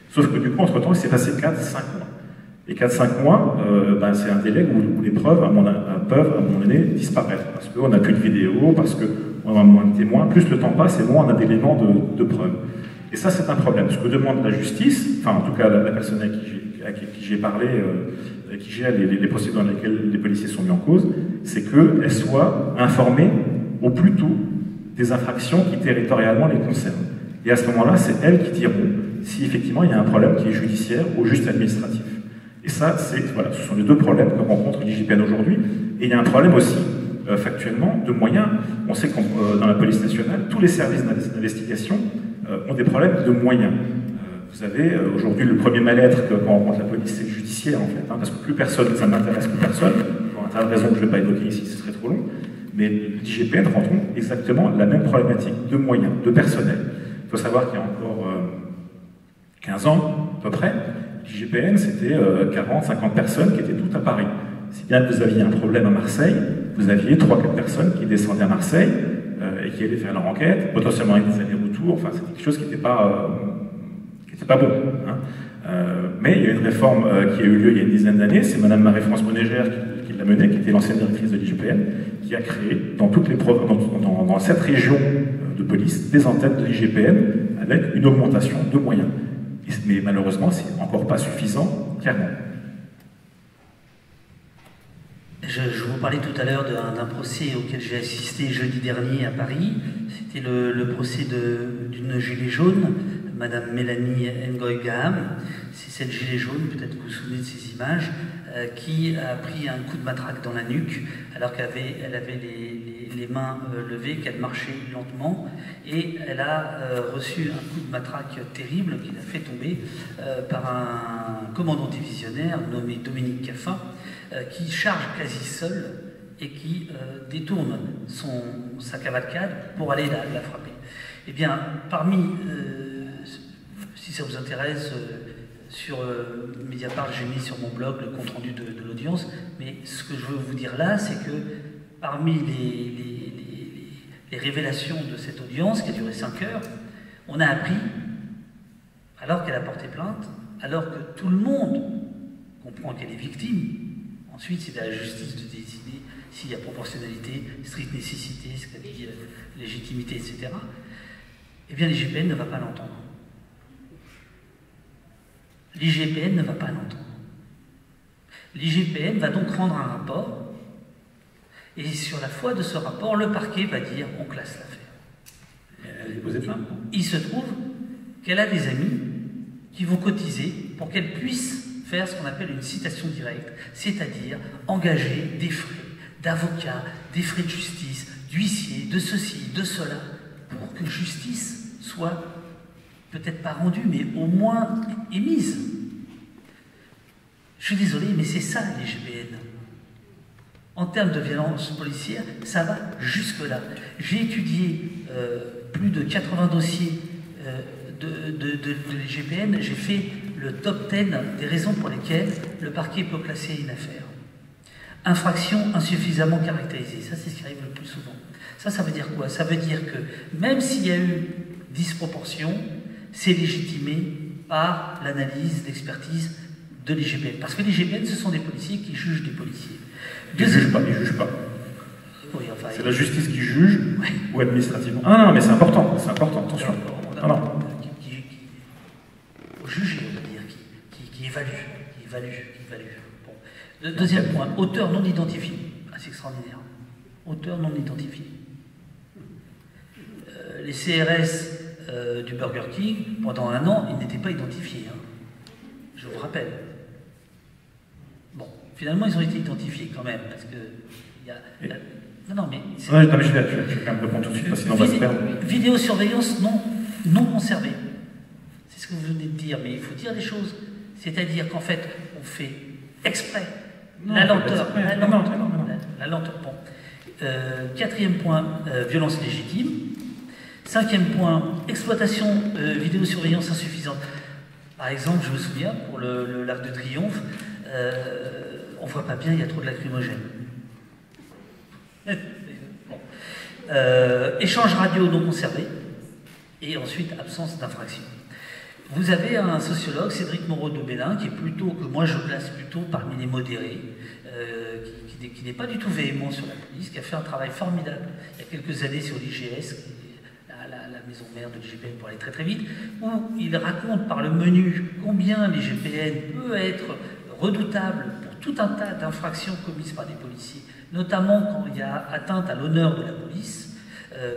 Sauf que du coup, entre-temps, il s'est passé 4-5 mois. Et 4-5 mois, c'est un délai où les preuves peuvent, à un moment donné, disparaître. Parce qu'on n'a plus de vidéos, parce qu'on a moins de témoins. Plus le temps passe, et moins on a d'éléments de preuves. Et ça, c'est un problème. Ce que demande la justice, enfin, en tout cas, la personne à qui j'ai parlé, qui gère les procédures dans lesquelles les policiers sont mis en cause, c'est qu'elle soit informée au plus tôt des infractions qui territorialement les concernent. Et à ce moment-là, c'est elles qui diront si effectivement il y a un problème qui est judiciaire ou juste administratif. Et ça, voilà, ce sont les deux problèmes que rencontre l'IGPN aujourd'hui. Et il y a un problème aussi, factuellement, de moyens. On sait que dans la police nationale, tous les services d'investigation ont des problèmes de moyens. Vous avez aujourd'hui le premier mal-être quand on rencontre la police, c'est le judiciaire en fait, hein, parce que plus personne, ça n'intéresse plus personne, pour un tas de raisons que je ne vais pas évoquer ici, ce serait trop long, mais l'IGPN rencontre exactement la même problématique de moyens, de personnel. Il faut savoir qu'il y a encore 15 ans, à peu près, l'IGPN c'était 40-50 personnes qui étaient toutes à Paris. Si bien que vous aviez un problème à Marseille, vous aviez 3-4 personnes qui descendaient à Marseille et qui allaient faire leur enquête, potentiellement avec des allers-retours, enfin c'était quelque chose qui n'était pas bon. Hein. Mais il y a une réforme qui a eu lieu il y a une dizaine d'années, c'est Madame Marie-France Monégère qui l'a menée, qui était l'ancienne directrice de l'IGPN, qui a créé dans toutes les dans 7 régions de police des antennes de l'IGPN avec une augmentation de moyens. Mais malheureusement, c'est encore pas suffisant, clairement. Je vous parlais tout à l'heure d'un procès auquel j'ai assisté jeudi dernier à Paris. C'était le procès d'une gilet jaune, Madame Mélanie Ngoy-Gaham. C'est cette gilet jaune, peut-être que vous vous souvenez de ces images, qui a pris un coup de matraque dans la nuque alors qu'elle avait les mains levées, qu'elle marchait lentement, et elle a reçu un coup de matraque terrible qui l'a fait tomber par un commandant divisionnaire nommé Dominique Caffin, qui charge quasi seul et qui détourne sa cavalcade pour aller la frapper. Eh bien, parmi, si ça vous intéresse, sur Mediapart, j'ai mis sur mon blog le compte-rendu de l'audience, mais ce que je veux vous dire là, c'est que parmi les révélations de cette audience, qui a duré 5 heures, on a appris, alors qu'elle a porté plainte, alors que tout le monde comprend qu'elle est victime, ensuite c'est à la justice de décider s'il y a proportionnalité, stricte nécessité, ce qu'a dit légitimité, etc., eh bien l'IGPN ne va pas l'entendre. L'IGPN ne va pas l'entendre. L'IGPN va donc rendre un rapport, et sur la foi de ce rapport, le parquet va dire on classe l'affaire. Il se trouve qu'elle a des amis qui vont cotiser pour qu'elle puisse faire ce qu'on appelle une citation directe, c'est-à-dire engager des frais d'avocat, des frais de justice, d'huissier, de ceci, de cela, pour que justice soit peut-être pas rendue, mais au moins émise. Je suis désolé, mais c'est ça l'IGPN. En termes de violence policière, ça va jusque-là. J'ai étudié plus de 80 dossiers de l'IGPN, j'ai fait le top 10 des raisons pour lesquelles le parquet peut classer une affaire. Infraction insuffisamment caractérisée, ça c'est ce qui arrive le plus souvent. Ça veut dire quoi? Ça veut dire que même s'il y a eu disproportion, c'est légitimé par l'analyse, l'expertise de l'IGPN. Parce que l'IGPN, ce sont des policiers qui jugent des policiers. Ils ne jugent pas. Oui, enfin, c'est la justice qui juge, ouais. Ou administrativement. Ah non, mais c'est important, attention. Juger, on va dire, qui évalue. Bon. Deuxième point, auteur non identifié. Ah, c'est extraordinaire. Auteur non identifié. Les CRS du Burger King, pendant 1 an, ils n'étaient pas identifiés. Hein. Je vous rappelle. Bon, finalement, ils ont été identifiés quand même, parce que il y a... Non, mais... je vais quand même répondre tout de suite, parce que sinon on va se perdre. Vidéosurveillance non conservée. C'est ce que vous venez de dire, mais il faut dire des choses. C'est-à-dire qu'en fait, on fait exprès la lenteur. La lenteur. Bon. 4e point, violence légitime. 5e point, exploitation vidéosurveillance insuffisante. Par exemple, je me souviens, pour l'Arc de Triomphe, on ne voit pas bien, il y a trop de lacrymogène. Bon. Échange radio non conservé, et ensuite absence d'infraction. Vous avez un sociologue, Cédric Moreau de Bélin, qui est plutôt, que moi je place plutôt parmi les modérés, qui n'est pas du tout véhément sur la police, qui a fait un travail formidable il y a quelques années sur l'IGS, la maison mère de l'IGPN pour aller très très vite, où il raconte par le menu combien l'IGPN peut être redoutable pour tout un tas d'infractions commises par des policiers, notamment quand il y a atteinte à l'honneur de la police,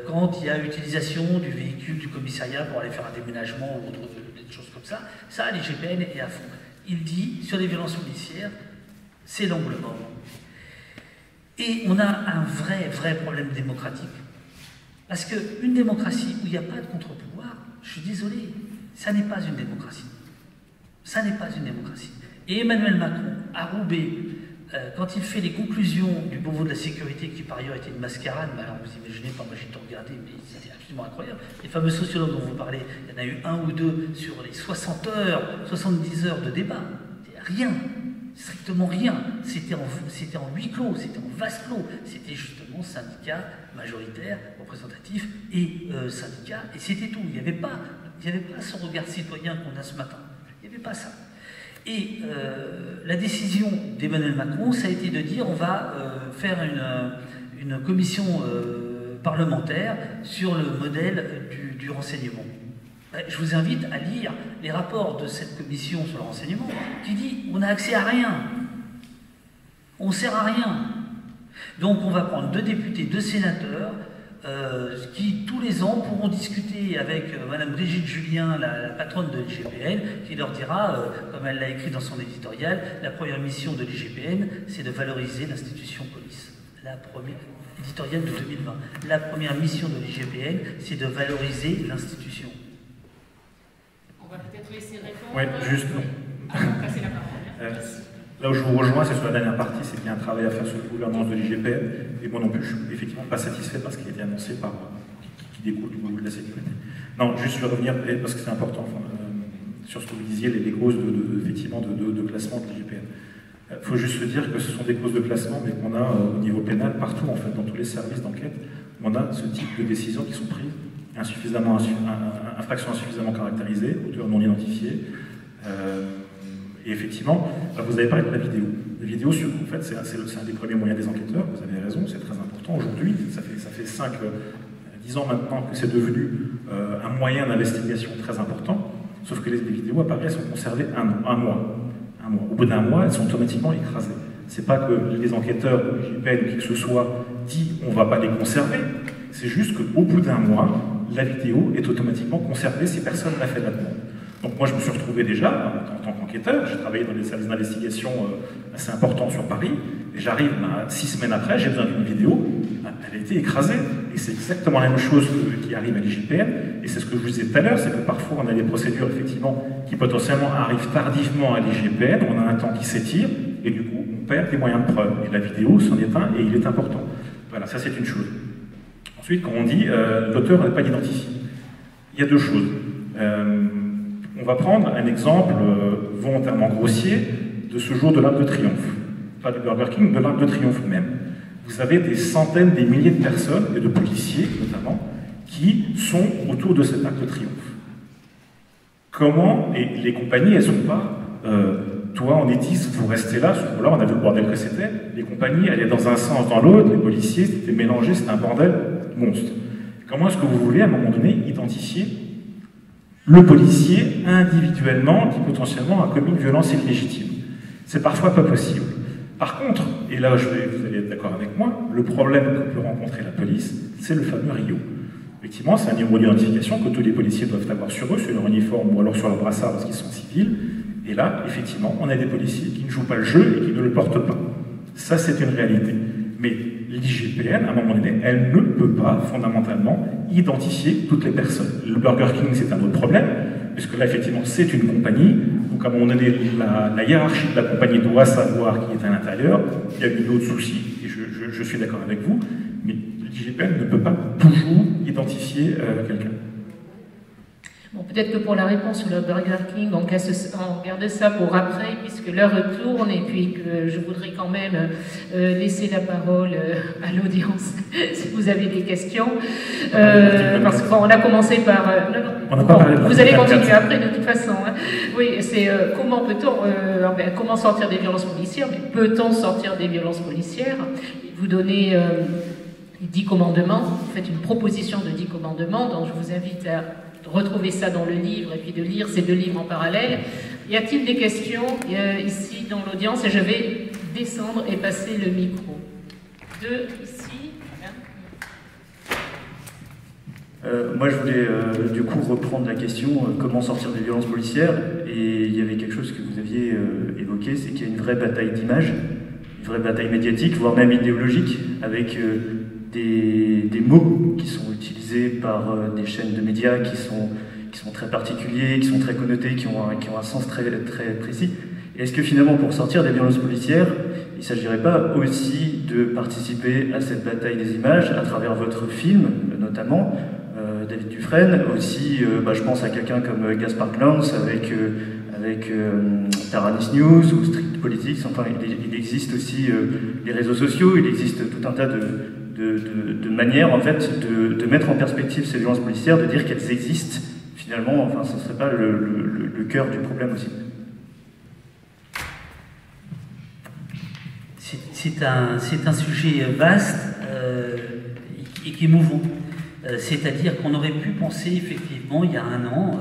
quand il y a utilisation du véhicule du commissariat pour aller faire un déménagement ou des choses comme ça, l'IGPN est à fond. Il dit, sur les violences policières, c'est l'angle mort. Et on a un vrai problème démocratique. Parce qu'une démocratie où il n'y a pas de contre-pouvoir, je suis désolé, ça n'est pas une démocratie. Ça n'est pas une démocratie. Et Emmanuel Macron, à Roubaix, quand il fait les conclusions du Beauvau de la sécurité, qui par ailleurs était une mascarade, mais alors vous imaginez pas, moi j'ai tout regardé, mais c'était absolument incroyable. Les fameux sociologues dont vous parlez, il y en a eu un ou deux sur les 60 heures, 70 heures de débat. Rien, strictement rien. C'était en huis clos, c'était en vase clos. C'était justement syndicats majoritaires, représentatifs et syndicats, et c'était tout. Il n'y avait pas ce regard citoyen qu'on a ce matin. Il n'y avait pas ça. Et la décision d'Emmanuel Macron, ça a été de dire on va faire une commission parlementaire sur le modèle du renseignement. Je vous invite à lire les rapports de cette commission sur le renseignement qui dit on n'a accès à rien, on ne sert à rien. Donc on va prendre 2 députés, 2 sénateurs qui tous les ans pourront discuter avec Madame Brigitte Julien, la patronne de l'IGPN, qui leur dira, comme elle l'a écrit dans son éditorial, la première mission de l'IGPN, c'est de valoriser l'institution police. La première éditorial de 2020. La première mission de l'IGPN, c'est de valoriser l'institution. On va peut-être laisser répondre. Oui, juste. Passer la parole. Là où je vous rejoins, c'est sur la dernière partie, c'est qu'il y a un travail à faire sur la gouvernance de l'IGPN, et moi non plus, je suis effectivement pas satisfait par ce qui a été annoncé qui découle du Beauvau de la sécurité. Non, juste je vais revenir, parce que c'est important, sur ce que vous disiez, les causes effectivement de classement de l'IGPN. Il faut juste se dire que ce sont des causes de classement, mais qu'on a au niveau pénal, partout en fait, dans tous les services d'enquête, on a ce type de décisions qui sont prises, infractions insuffisamment caractérisées, auteurs non identifiés. Et effectivement, vous avez parlé de la vidéo. La vidéo, en fait, c'est un des premiers moyens des enquêteurs, vous avez raison, c'est très important. Aujourd'hui, ça fait 10 ans maintenant que c'est devenu un moyen d'investigation très important, sauf que les vidéos, à Paris, elles sont conservées un mois. Au bout d'un mois, elles sont automatiquement écrasées. C'est pas que les enquêteurs de l'IGPN ou qui que ce soit dit on ne va pas les conserver, c'est juste qu'au bout d'un mois, la vidéo est automatiquement conservée si personne n'a fait la demande. Donc moi je me suis retrouvé déjà, en tant qu'enquêteur, j'ai travaillé dans des services d'investigation assez importants sur Paris, et j'arrive 6 semaines après, j'ai besoin d'une vidéo, elle a été écrasée. Et c'est exactement la même chose qui arrive à l'IGPN, et c'est ce que je vous disais tout à l'heure, c'est que parfois on a des procédures effectivement qui potentiellement arrivent tardivement à l'IGPN, on a un temps qui s'étire, et du coup on perd des moyens de preuve. Et la vidéo c'en est un, et il est important. Voilà, ça c'est une chose. Ensuite, quand on dit l'auteur n'est pas identifié, il y a 2 choses. On va prendre un exemple volontairement grossier de ce jour de l'Arc de Triomphe. Pas de Burger King, de l'Arc de Triomphe même. Vous avez des centaines, des milliers de personnes, et de policiers notamment, qui sont autour de cet Arc de Triomphe. Comment, et les compagnies, elles ne sont pas, toi on est 10, vous restez là, ce jour-là, on a vu le bordel que c'était, les compagnies allaient dans un sens, dans l'autre, les policiers, c'était mélangé, c'était un bordel monstre. Comment est-ce que vous voulez, à un moment donné, identifier le policier individuellement qui potentiellement a commis une violence illégitime? C'est parfois pas possible. Par contre, et là vous allez être d'accord avec moi, le problème que peut rencontrer la police, c'est le fameux RIO. Effectivement, c'est un numéro d'identification que tous les policiers doivent avoir sur eux, sur leur uniforme ou alors sur leur brassard parce qu'ils sont civils. Et là, effectivement, on a des policiers qui ne jouent pas le jeu et qui ne le portent pas. Ça, c'est une réalité. Mais l'IGPN, à un moment donné, elle ne peut pas, fondamentalement, identifier toutes les personnes. Le Burger King, c'est un autre problème, puisque là, effectivement, c'est une compagnie. Donc, à un moment donné, la hiérarchie de la compagnie doit savoir qui est à l'intérieur. Il y a eu d'autres soucis, et je suis d'accord avec vous, mais l'IGPN ne peut pas toujours identifier quelqu'un. Bon, peut-être que pour la réponse sur le Burger King, on garde ça pour après, puisque l'heure tourne, et puis que je voudrais quand même laisser la parole à l'audience, si vous avez des questions. Parce qu'on a commencé par... vous allez continuer après, de toute façon. Hein. Oui, c'est comment peut-on... comment sortir des violences policières, mais peut-on sortir des violences policières? Vous donnez 10 commandements, vous faites une proposition de 10 commandements, donc je vous invite à retrouver ça dans le livre et puis de lire ces 2 livres en parallèle. Y a-t-il des questions ici dans l'audience? Et je vais descendre et passer le micro. 2 ici. Moi, je voulais du coup reprendre la question comment sortir des violences policières. Et il y avait quelque chose que vous aviez évoqué, c'est qu'il y a une vraie bataille d'image, une vraie bataille médiatique, voire même idéologique, avec des mots qui sont utilisés par des chaînes de médias qui sont très particuliers, qui sont très connotés, qui ont un sens très, très précis. Est-ce que finalement, pour sortir des violences policières, il ne s'agirait pas aussi de participer à cette bataille des images à travers votre film, notamment David Dufresne, aussi, je pense à quelqu'un comme Gaspard Glantz avec Taranis News ou Street Politics. Enfin, il existe aussi les réseaux sociaux, il existe tout un tas de manières en fait de mettre en perspective ces violences policières, de dire qu'elles existent. Finalement, enfin, ce ne serait pas le cœur du problème aussi. C'est un sujet vaste et qui est mouvant. C'est-à-dire qu'on aurait pu penser effectivement il y a un an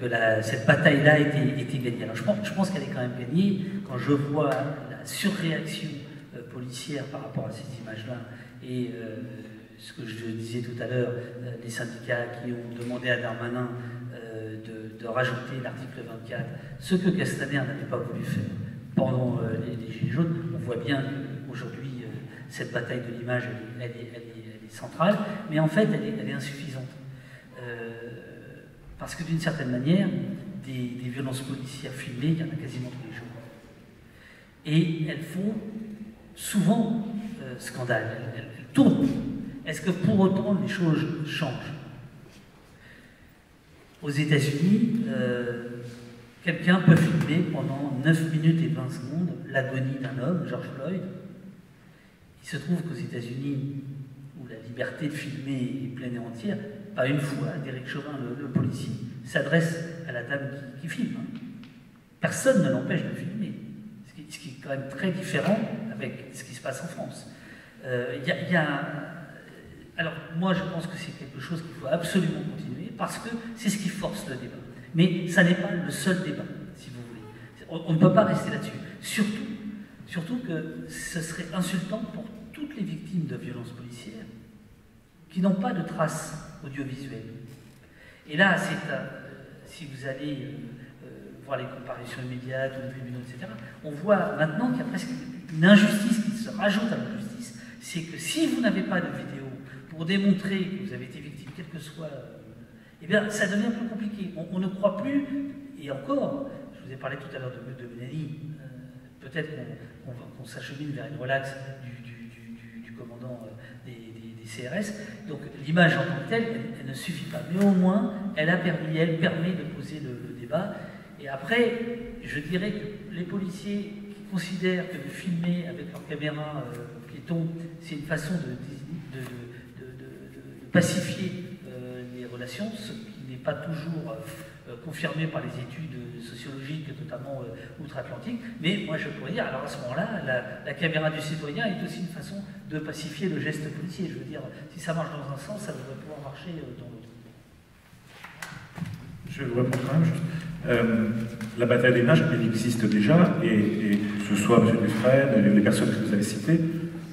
que cette bataille-là était gagnée. Alors je pense qu'elle est quand même gagnée quand je vois la surréaction policière par rapport à ces images-là et ce que je disais tout à l'heure, les syndicats qui ont demandé à Darmanin de rajouter l'article 24, ce que Castaner n'avait pas voulu faire pendant les Gilets jaunes. On voit bien qu'aujourd'hui, cette bataille de l'image, elle est centrale, mais en fait, elle est insuffisante. Parce que d'une certaine manière, des violences policières filmées, il y en a quasiment tous les jours. Et elles font souvent scandale, elles tournent. Est-ce que pour autant les choses changent? Aux États-Unis, quelqu'un peut filmer pendant 9 minutes et 20 secondes l'agonie d'un homme, George Floyd. Il se trouve qu'aux États-Unis, où la liberté de filmer est pleine et entière, pas une fois, Derek Chauvin, le policier, s'adresse à la dame qui filme. Personne ne l'empêche de filmer. Ce qui est quand même très différent avec ce qui se passe en France. Alors, moi, je pense que c'est quelque chose qu'il faut absolument continuer, parce que c'est ce qui force le débat. Mais ça n'est pas le seul débat, si vous voulez. On ne peut pas rester là-dessus. Surtout que ce serait insultant pour toutes les victimes de violences policières qui n'ont pas de traces audiovisuelles. Et là, si vous allez voir les comparutions immédiates ou les tribunaux, etc., on voit maintenant qu'il y a presque une injustice qui se rajoute à l'injustice. C'est que si vous n'avez pas de vidéo pour démontrer que vous avez été victime, quel que soit... eh bien, ça devient plus compliqué. On ne croit plus, et encore, je vous ai parlé tout à l'heure de Benelli, peut-être qu'on s'achemine vers une relaxe du commandant des CRS. Donc l'image en tant que telle, elle ne suffit pas. Mais au moins, elle permet de poser le débat. Et après, je dirais que les policiers qui considèrent que de filmer avec leur caméra piéton, c'est une façon de pacifier les relations, ce qui n'est pas toujours confirmé par les études sociologiques, notamment outre-Atlantique. Mais moi, je pourrais dire, alors à ce moment-là, la caméra du citoyen est aussi une façon de pacifier le geste policier. Je veux dire, si ça marche dans un sens, ça devrait pouvoir marcher dans l'autre. Je vais vous répondre quand même juste. La bataille des images, elle existe déjà, et que ce soit M. Dufresne, les personnes que vous avez citées,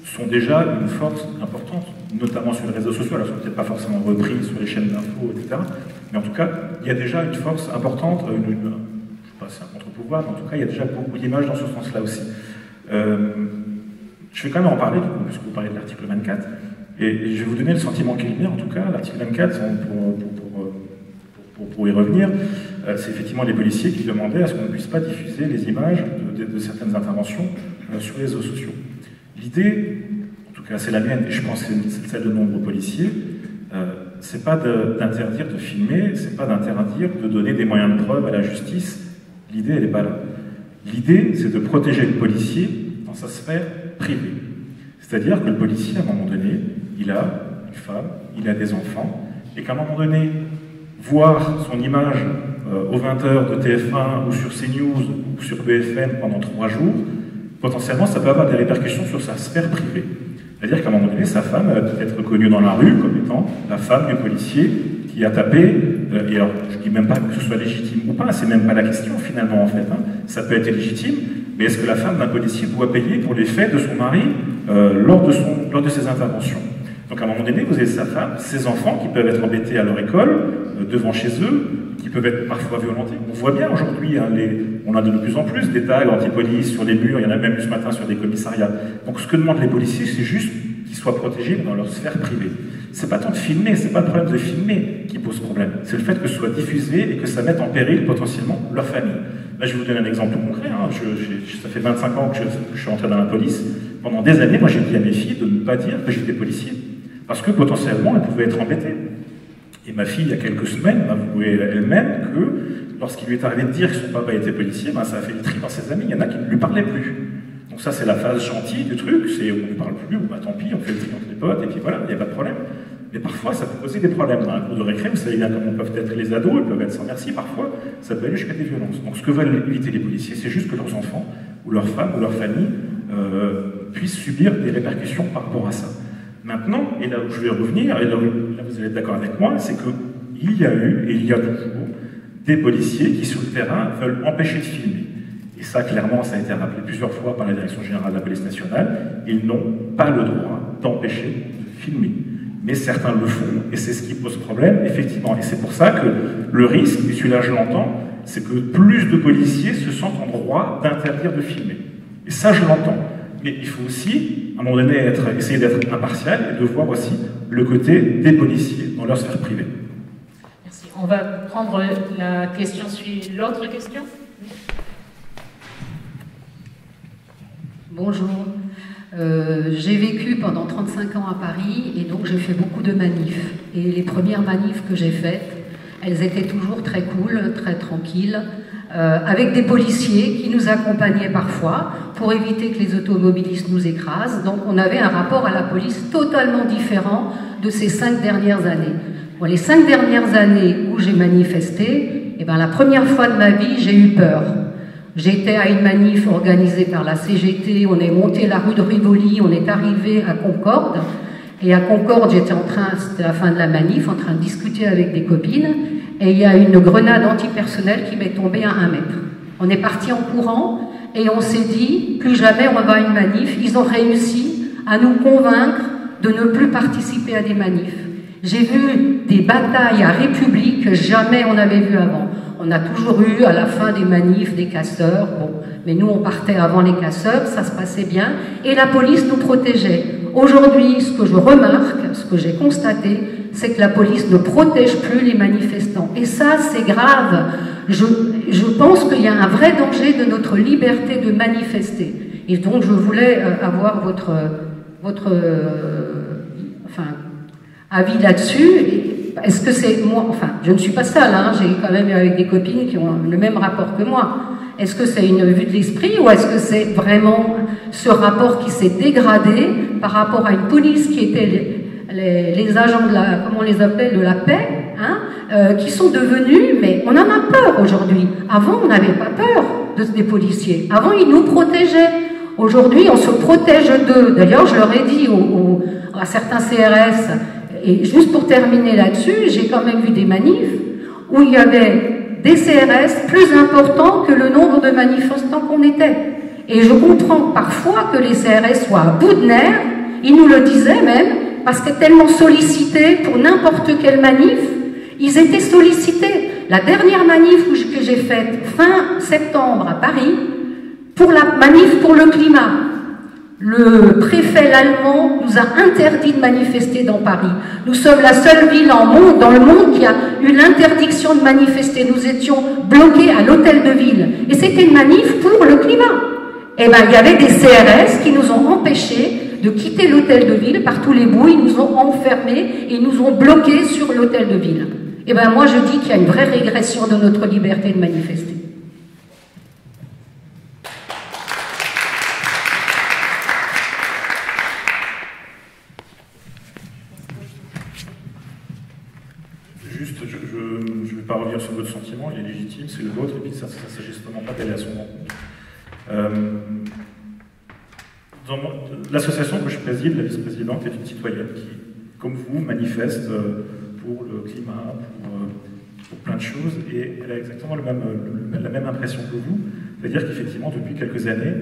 sont déjà une force importante, notamment sur les réseaux sociaux. Alors, ils ne sont peut-être pas forcément repris sur les chaînes d'infos, etc. Mais en tout cas, il y a déjà une force importante, je ne sais pas si c'est un contre-pouvoir, mais en tout cas, il y a déjà beaucoup d'images dans ce sens-là aussi. Je vais quand même en parler, du coup, puisque vous parlez de l'article 24, et je vais vous donner le sentiment qu'il y a, en tout cas. L'article 24, pour y revenir, c'est effectivement les policiers qui demandaient à ce qu'on ne puisse pas diffuser les images de certaines interventions sur les réseaux sociaux. L'idée, en tout cas c'est la mienne, et je pense que c'est celle de nombreux policiers, c'est pas d'interdire de filmer, c'est pas d'interdire de donner des moyens de preuve à la justice. L'idée, elle n'est pas là. L'idée, c'est de protéger le policier dans sa sphère privée. C'est-à-dire que le policier, à un moment donné, il a une femme, il a des enfants, et qu'à un moment donné, voir son image aux 20h de TF1 ou sur CNews ou sur BFM pendant 3 jours, potentiellement, ça peut avoir des répercussions sur sa sphère privée. C'est-à-dire qu'à un moment donné, sa femme peut être reconnue dans la rue comme étant la femme du policier qui a tapé, et alors je ne dis même pas que ce soit légitime ou pas, c'est même pas la question finalement en fait, hein. Ça peut être légitime, mais est-ce que la femme d'un policier doit payer pour les faits de son mari lors de ses interventions? Donc à un moment donné, vous avez sa femme, ses enfants qui peuvent être embêtés à leur école, devant chez eux, qui peuvent être parfois violentés. On voit bien aujourd'hui, hein, on a de plus en plus des tags anti-police sur les murs, il y en a même eu ce matin sur des commissariats. Donc ce que demandent les policiers, c'est juste qu'ils soient protégés dans leur sphère privée. C'est pas tant de filmer, c'est pas le problème de filmer qui pose problème, c'est le fait que ce soit diffusé et que ça mette en péril potentiellement leur famille. Là, je vais vous donner un exemple concret. Hein. Ça fait 25 ans que je suis entré dans la police. Pendant des années, moi, j'ai dit à mes filles de ne pas dire que j'étais policier. Parce que potentiellement, elles pouvaient être embêtées. Et ma fille, il y a quelques semaines, m'a avoué elle-même que lorsqu'il lui est arrivé de dire que son papa était policier, ben, ça a fait le tri dans ses amis. Il y en a qui ne lui parlaient plus. Donc ça, c'est la phase gentille du truc. C'est on ne lui parle plus, ou bah, tant pis, on fait le tri entre les potes, et puis voilà, il n'y a pas de problème. Mais parfois, ça peut poser des problèmes. Dans la cour de récré, vous savez bien comment peuvent être les ados, ils peuvent être sans merci. Parfois, ça peut aller jusqu'à des violences. Donc ce que veulent éviter les policiers, c'est juste que leurs enfants, ou leurs femmes, ou leurs familles puissent subir des répercussions par rapport à ça. Maintenant, et là où je vais revenir, et là vous allez être d'accord avec moi, c'est qu'il y a eu, et il y a toujours, des policiers qui, sur le terrain, veulent empêcher de filmer. Et ça, clairement, ça a été rappelé plusieurs fois par la Direction Générale de la Police Nationale. Ils n'ont pas le droit d'empêcher de filmer. Mais certains le font, et c'est ce qui pose problème, effectivement. Et c'est pour ça que le risque, et celui-là je l'entends, c'est que plus de policiers se sentent en droit d'interdire de filmer. Et ça, je l'entends. Mais il faut aussi, à un moment donné, essayer d'être impartial et de voir aussi le côté des policiers dans leur sphère privée. Merci. On va prendre la question suivante. L'autre question ? Bonjour. J'ai vécu pendant 35 ans à Paris et donc j'ai fait beaucoup de manifs. Et les premières manifs que j'ai faites, elles étaient toujours très cool, très tranquilles, avec des policiers qui nous accompagnaient parfois pour éviter que les automobilistes nous écrasent. Donc on avait un rapport à la police totalement différent de ces 5 dernières années. Bon, les 5 dernières années où j'ai manifesté, eh ben, la première fois de ma vie, j'ai eu peur. J'étais à une manif organisée par la CGT, on est monté la rue de Rivoli, on est arrivé à Concorde, et à Concorde, c'était la fin de la manif, en train de discuter avec des copines, et il y a une grenade antipersonnelle qui m'est tombée à 1 mètre. On est parti en courant, et on s'est dit, plus jamais on va à une manif. Ils ont réussi à nous convaincre de ne plus participer à des manifs. J'ai vu des batailles à République que jamais on n'avait vu avant. On a toujours eu à la fin des manifs des casseurs, bon, mais nous on partait avant les casseurs, ça se passait bien, et la police nous protégeait. Aujourd'hui, ce que je remarque, ce que j'ai constaté, c'est que la police ne protège plus les manifestants. Et ça, c'est grave. Je pense qu'il y a un vrai danger de notre liberté de manifester. Et donc, je voulais avoir votre avis là-dessus. Est-ce que c'est moi, enfin, je ne suis pas seule, hein, j'ai quand même avec des copines qui ont le même rapport que moi. Est-ce que c'est une vue de l'esprit ou est-ce que c'est vraiment ce rapport qui s'est dégradé par rapport à une police qui était les agents de la, comment on les appelait, de la paix, hein, qui sont devenus, mais on en a peur aujourd'hui. Avant, on n'avait pas peur des policiers. Avant, ils nous protégeaient. Aujourd'hui, on se protège d'eux. D'ailleurs, je leur ai dit à certains CRS, et juste pour terminer là-dessus, j'ai quand même vu des manifs où il y avait des CRS plus importants que le nombre de manifestants qu'on était. Et je comprends parfois que les CRS soient à bout de nerfs, ils nous le disaient même, parce que tellement sollicités pour n'importe quelle manif, ils étaient sollicités. La dernière manif que j'ai faite fin septembre à Paris, pour la manif pour le climat, le préfet allemand nous a interdit de manifester dans Paris. Nous sommes la seule ville dans le monde qui a eu l'interdiction de manifester. Nous étions bloqués à l'hôtel de ville. Et c'était une manif pour le climat. Et bien, il y avait des CRS qui nous ont empêchés de quitter l'hôtel de ville par tous les bouts. Ils nous ont enfermés et ils nous ont bloqués sur l'hôtel de ville. Et bien, moi, je dis qu'il y a une vraie régression de notre liberté de manifester. Je ne vais pas revenir sur votre sentiment, il est légitime, c'est le vôtre, et puis ça ne s'agit justement pas d'aller à son rencontre. L'association que je préside, la vice-présidente, est une citoyenne qui, comme vous, manifeste pour le climat, pour plein de choses, et elle a exactement la même impression que vous, c'est-à-dire qu'effectivement, depuis quelques années,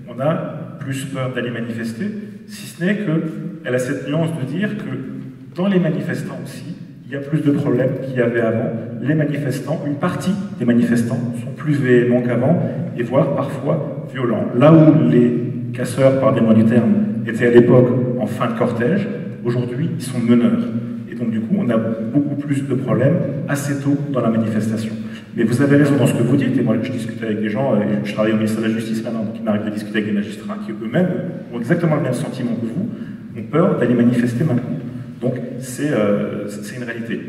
on a plus peur d'aller manifester, si ce n'est que elle a cette nuance de dire que dans les manifestants aussi, il y a plus de problèmes qu'il y avait avant. Les manifestants, une partie des manifestants sont plus véhéments qu'avant, et voire parfois violents. Là où les casseurs, pardonnez-moi du terme, étaient à l'époque en fin de cortège, aujourd'hui, ils sont meneurs. Et donc, du coup, on a beaucoup plus de problèmes assez tôt dans la manifestation. Mais vous avez raison dans ce que vous dites, et moi, je discute avec des gens, je travaille au ministère de la Justice maintenant, donc il m'arrive de discuter avec des magistrats qui eux-mêmes ont exactement le même sentiment que vous, ont peur d'aller manifester maintenant. Donc, c'est une réalité.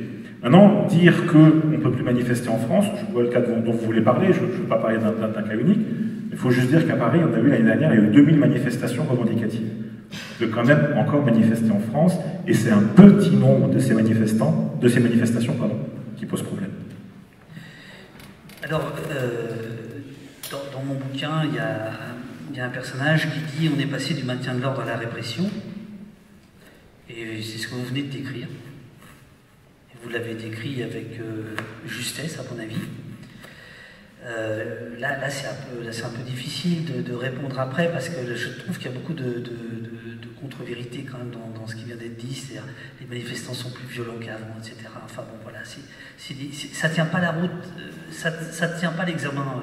Maintenant, dire qu'on ne peut plus manifester en France, je vois le cas dont vous voulez parler, je ne veux pas parler d'un cas unique, mais il faut juste dire qu'à Paris, on a eu l'année dernière, il y a eu 2000 manifestations revendicatives. On peut quand même encore manifester en France, et c'est un petit nombre de ces manifestations, qui pose problème. Alors, dans mon bouquin, il y a un personnage qui dit « On est passé du maintien de l'ordre à la répression ». Et c'est ce que vous venez de décrire. Et vous l'avez décrit avec justesse, à mon avis. Là c'est un peu difficile de répondre après, parce que je trouve qu'il y a beaucoup de contre-vérités quand même dans ce qui vient d'être dit, c'est-à-dire les manifestants sont plus violents qu'avant, etc. Enfin bon, voilà, ça tient pas la route, ça tient pas l'examen,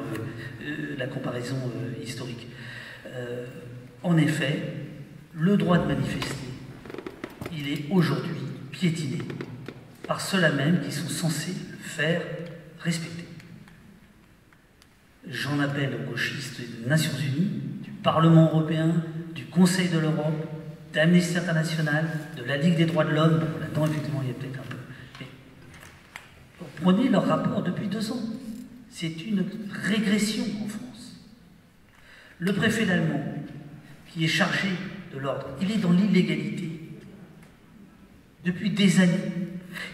la comparaison historique. En effet, le droit de manifester, il est aujourd'hui piétiné par ceux-là même qui sont censés le faire respecter. J'en appelle aux gauchistes des Nations Unies, du Parlement européen, du Conseil de l'Europe, d'Amnesty International, de la Ligue des droits de l'homme. Bon, là-dedans, effectivement, il y a peut-être un peu. Mais prenez leur rapport depuis 2 ans. C'est une régression en France. Le préfet allemand, qui est chargé de l'ordre, il est dans l'illégalité. Depuis des années,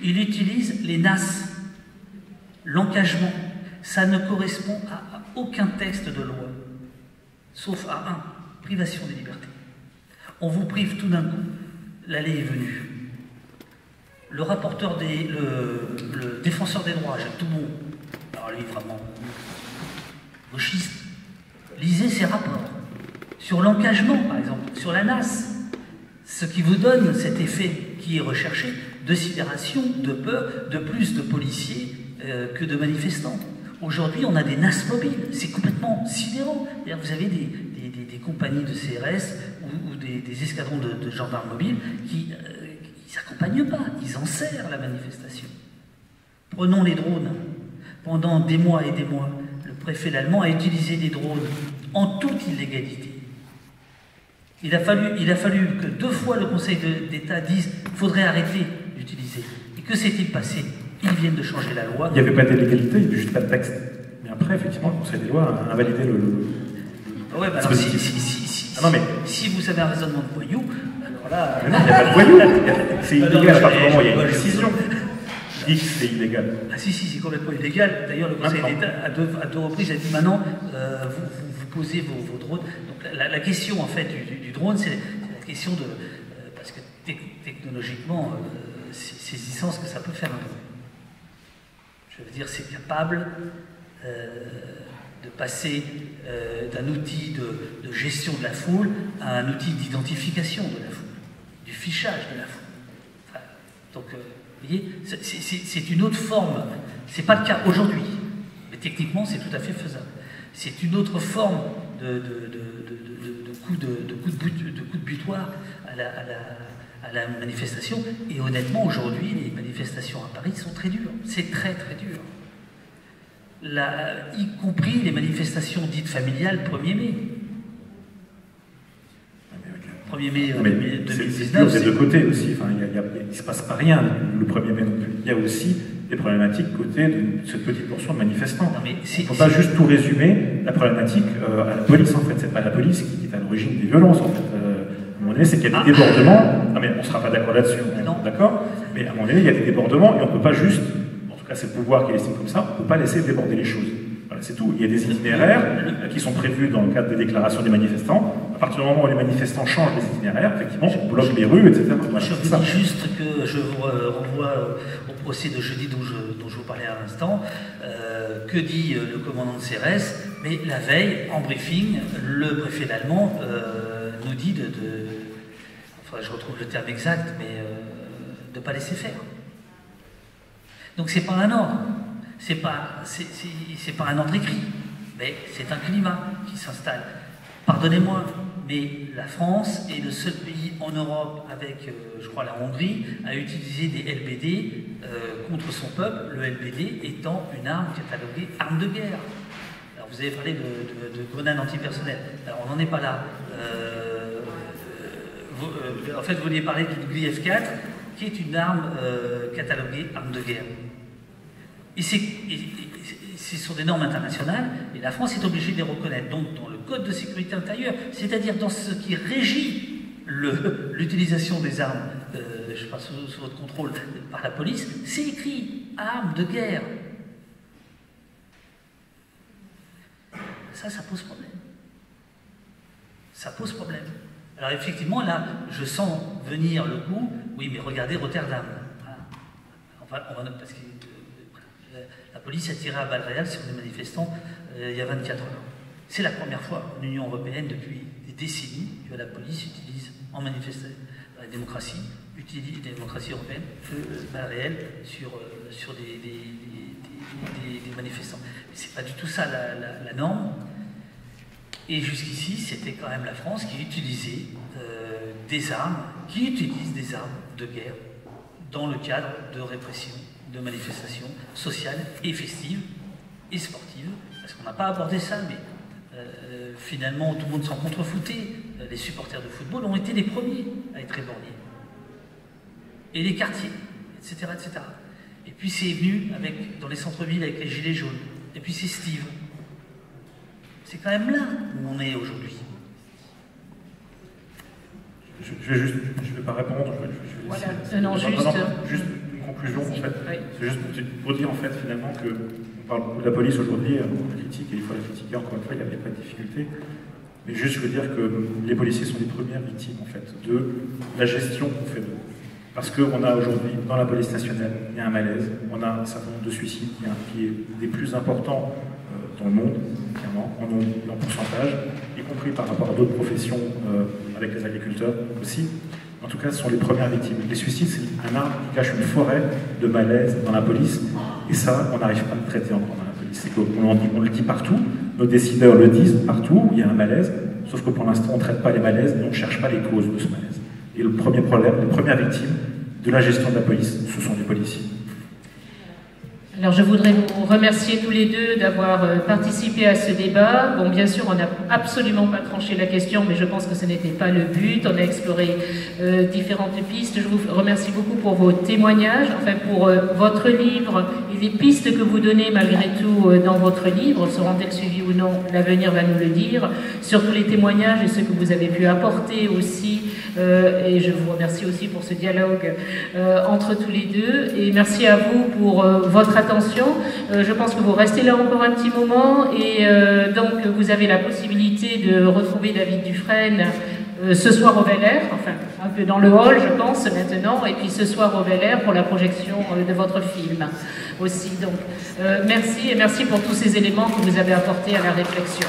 il utilise les NAS, l'engagement. Ça ne correspond à aucun texte de loi, sauf à un, privation des libertés. On vous prive tout d'un coup, l'allée est venue. Le rapporteur le défenseur des droits, Jacques Toubon, alors lui vraiment gauchiste, lisez ses rapports sur l'engagement, par exemple, sur la NAS, ce qui vous donne cet effet qui est recherché de sidération, de peur, de plus de policiers que de manifestants. Aujourd'hui, on a des NAS mobiles, c'est complètement sidérant. Vous avez des compagnies de CRS ou des escadrons de gendarmes mobiles qui s'accompagnent pas, ils enserrent la manifestation. Prenons les drones. Pendant des mois et des mois, le préfet allemand a utilisé des drones en toute illégalité. Il a fallu que 2 fois le Conseil d'État dise qu'il faudrait arrêter d'utiliser. Et que s'est-il passé? Ils viennent de changer la loi. Il n'y avait pas d'illégalité, il n'y avait juste pas de texte. Mais après, effectivement, le Conseil des lois a invalidé le ouais, bah alors si vous avez un raisonnement de voyou, alors là... Mais non, il n'y a pas de voyou. C'est illégal à partir du moment où il y a une décision. Dit que c'est illégal. Ah si, c'est complètement illégal. D'ailleurs, le Conseil d'État, à deux reprises, a dit maintenant, vous posez vos drones. Donc la question, en fait, du drone, c'est la question de... parce que technologiquement, c'est saisissant ce que ça peut faire un drone. Je veux dire, c'est capable de passer d'un outil de gestion de la foule à un outil d'identification de la foule, du fichage de la foule. Enfin, donc, vous voyez, c'est une autre forme. C'est pas le cas aujourd'hui, mais techniquement, c'est tout à fait faisable. C'est une autre forme de coup de butoir à la manifestation. Et honnêtement, aujourd'hui, les manifestations à Paris sont très dures. C'est très, très dur. Y compris les manifestations dites familiales 1er mai. 1er mai 2019. C'est de côté aussi. Enfin, il ne se passe pas rien le 1er mai non plus. Il y a aussi des problématiques côté de cette petite portion de manifestants. Il ne faut pas juste tout résumer la problématique à la police, en fait. C'est pas la police qui est à l'origine des violences, en fait. À un moment donné, c'est qu'il y a des débordements. Non, mais on ne sera pas d'accord là-dessus, d'accord? Mais à un moment donné, il y a des débordements et on ne peut pas juste, en tout cas c'est le pouvoir qui estime comme ça, on ne peut pas laisser déborder les choses. Voilà, c'est tout. Il y a des itinéraires qui sont prévus dans le cadre des déclarations des manifestants. À partir du moment où les manifestants changent les itinéraires, effectivement, on bloque les rues, etc. Voilà, je vous dis juste que je vous renvoie au procès de jeudi dont je vous parlais à l'instant. Que dit le commandant de CRS? Mais la veille, en briefing, le préfet allemand nous dit faudrait que je retrouve le terme exact, mais de ne pas laisser faire. Donc c'est pas un ordre, c'est pas un ordre écrit, mais c'est un climat qui s'installe. Pardonnez-moi, mais la France est le seul pays en Europe, avec, je crois, la Hongrie, à utiliser des LBD contre son peuple, le LBD étant une arme cataloguée arme de guerre. Alors vous avez parlé de grenades antipersonnelles. Alors on n'en est pas là. En fait, vous vouliez parler du Gli-F4, qui est une arme cataloguée arme de guerre. Et c'est sur des normes internationales, et la France est obligée de les reconnaître. Donc dans le Code de sécurité intérieure, c'est-à-dire dans ce qui régit l'utilisation des armes, je passe sous votre contrôle, par la police, c'est écrit arme de guerre. Ça pose problème. Ça pose problème. Alors effectivement, là, je sens venir le coup, oui, mais regardez Rotterdam. Voilà. Parce que la police a tiré à balles réelles sur des manifestants il y a 24 heures. C'est la première fois en Union européenne depuis des décennies que la police utilise en manifestation, la démocratie, utilise des démocraties européennes, balles réelles sur des manifestants. Mais c'est pas du tout ça la norme. Et jusqu'ici, c'était quand même la France qui utilisait qui utilise des armes de guerre dans le cadre de répression, de manifestations sociales et festives et sportives. Parce qu'on n'a pas abordé ça, mais finalement, tout le monde s'en contrefoutait. Les supporters de football ont été les premiers à être éborgnés. Et les quartiers, etc., etc. Et puis c'est venu dans les centres-villes avec les gilets jaunes. Et puis c'est Steve. C'est quand même là où on est aujourd'hui. Je vais pas répondre. Voilà. Non, juste une conclusion en fait. Oui. C'est juste pour dire en fait finalement que on parle beaucoup de la police aujourd'hui, on critique et il faut la critiquer encore une fois, il n'y a pas de difficulté. Mais juste je veux dire que les policiers sont les premières victimes en fait de la gestion qu'on fait d'eux. Parce qu'on a aujourd'hui dans la police nationale, il y a un malaise, on a un certain nombre de suicides qui est des plus importants dans le monde, clairement, en nombre et en pourcentage, y compris par rapport à d'autres professions avec les agriculteurs aussi. En tout cas, ce sont les premières victimes. Les suicides, c'est un arbre qui cache une forêt de malaise dans la police, et ça, on n'arrive pas à le traiter encore dans la police. C'est qu'on le dit partout, nos décideurs le disent partout, il y a un malaise, sauf que pour l'instant, on ne traite pas les malaises, et on ne cherche pas les causes de ce malaise. Et le premier problème, les premières victimes de la gestion de la police, ce sont les policiers. Alors je voudrais vous remercier tous les deux d'avoir participé à ce débat. Bon, bien sûr, on n'a absolument pas tranché la question, mais je pense que ce n'était pas le but. On a exploré différentes pistes. Je vous remercie beaucoup pour vos témoignages, enfin pour votre livre et les pistes que vous donnez malgré tout dans votre livre. Seront-elles suivies ou non? L'avenir va nous le dire. Sur tous les témoignages et ce que vous avez pu apporter aussi. Et je vous remercie aussi pour ce dialogue entre tous les deux. Et merci à vous pour votre attention. Je pense que vous restez là encore un petit moment et donc vous avez la possibilité de retrouver David Dufresne ce soir au Bel Air, enfin un peu dans le hall je pense maintenant, et puis ce soir au Bel Air pour la projection de votre film aussi. Donc merci et merci pour tous ces éléments que vous avez apportés à la réflexion.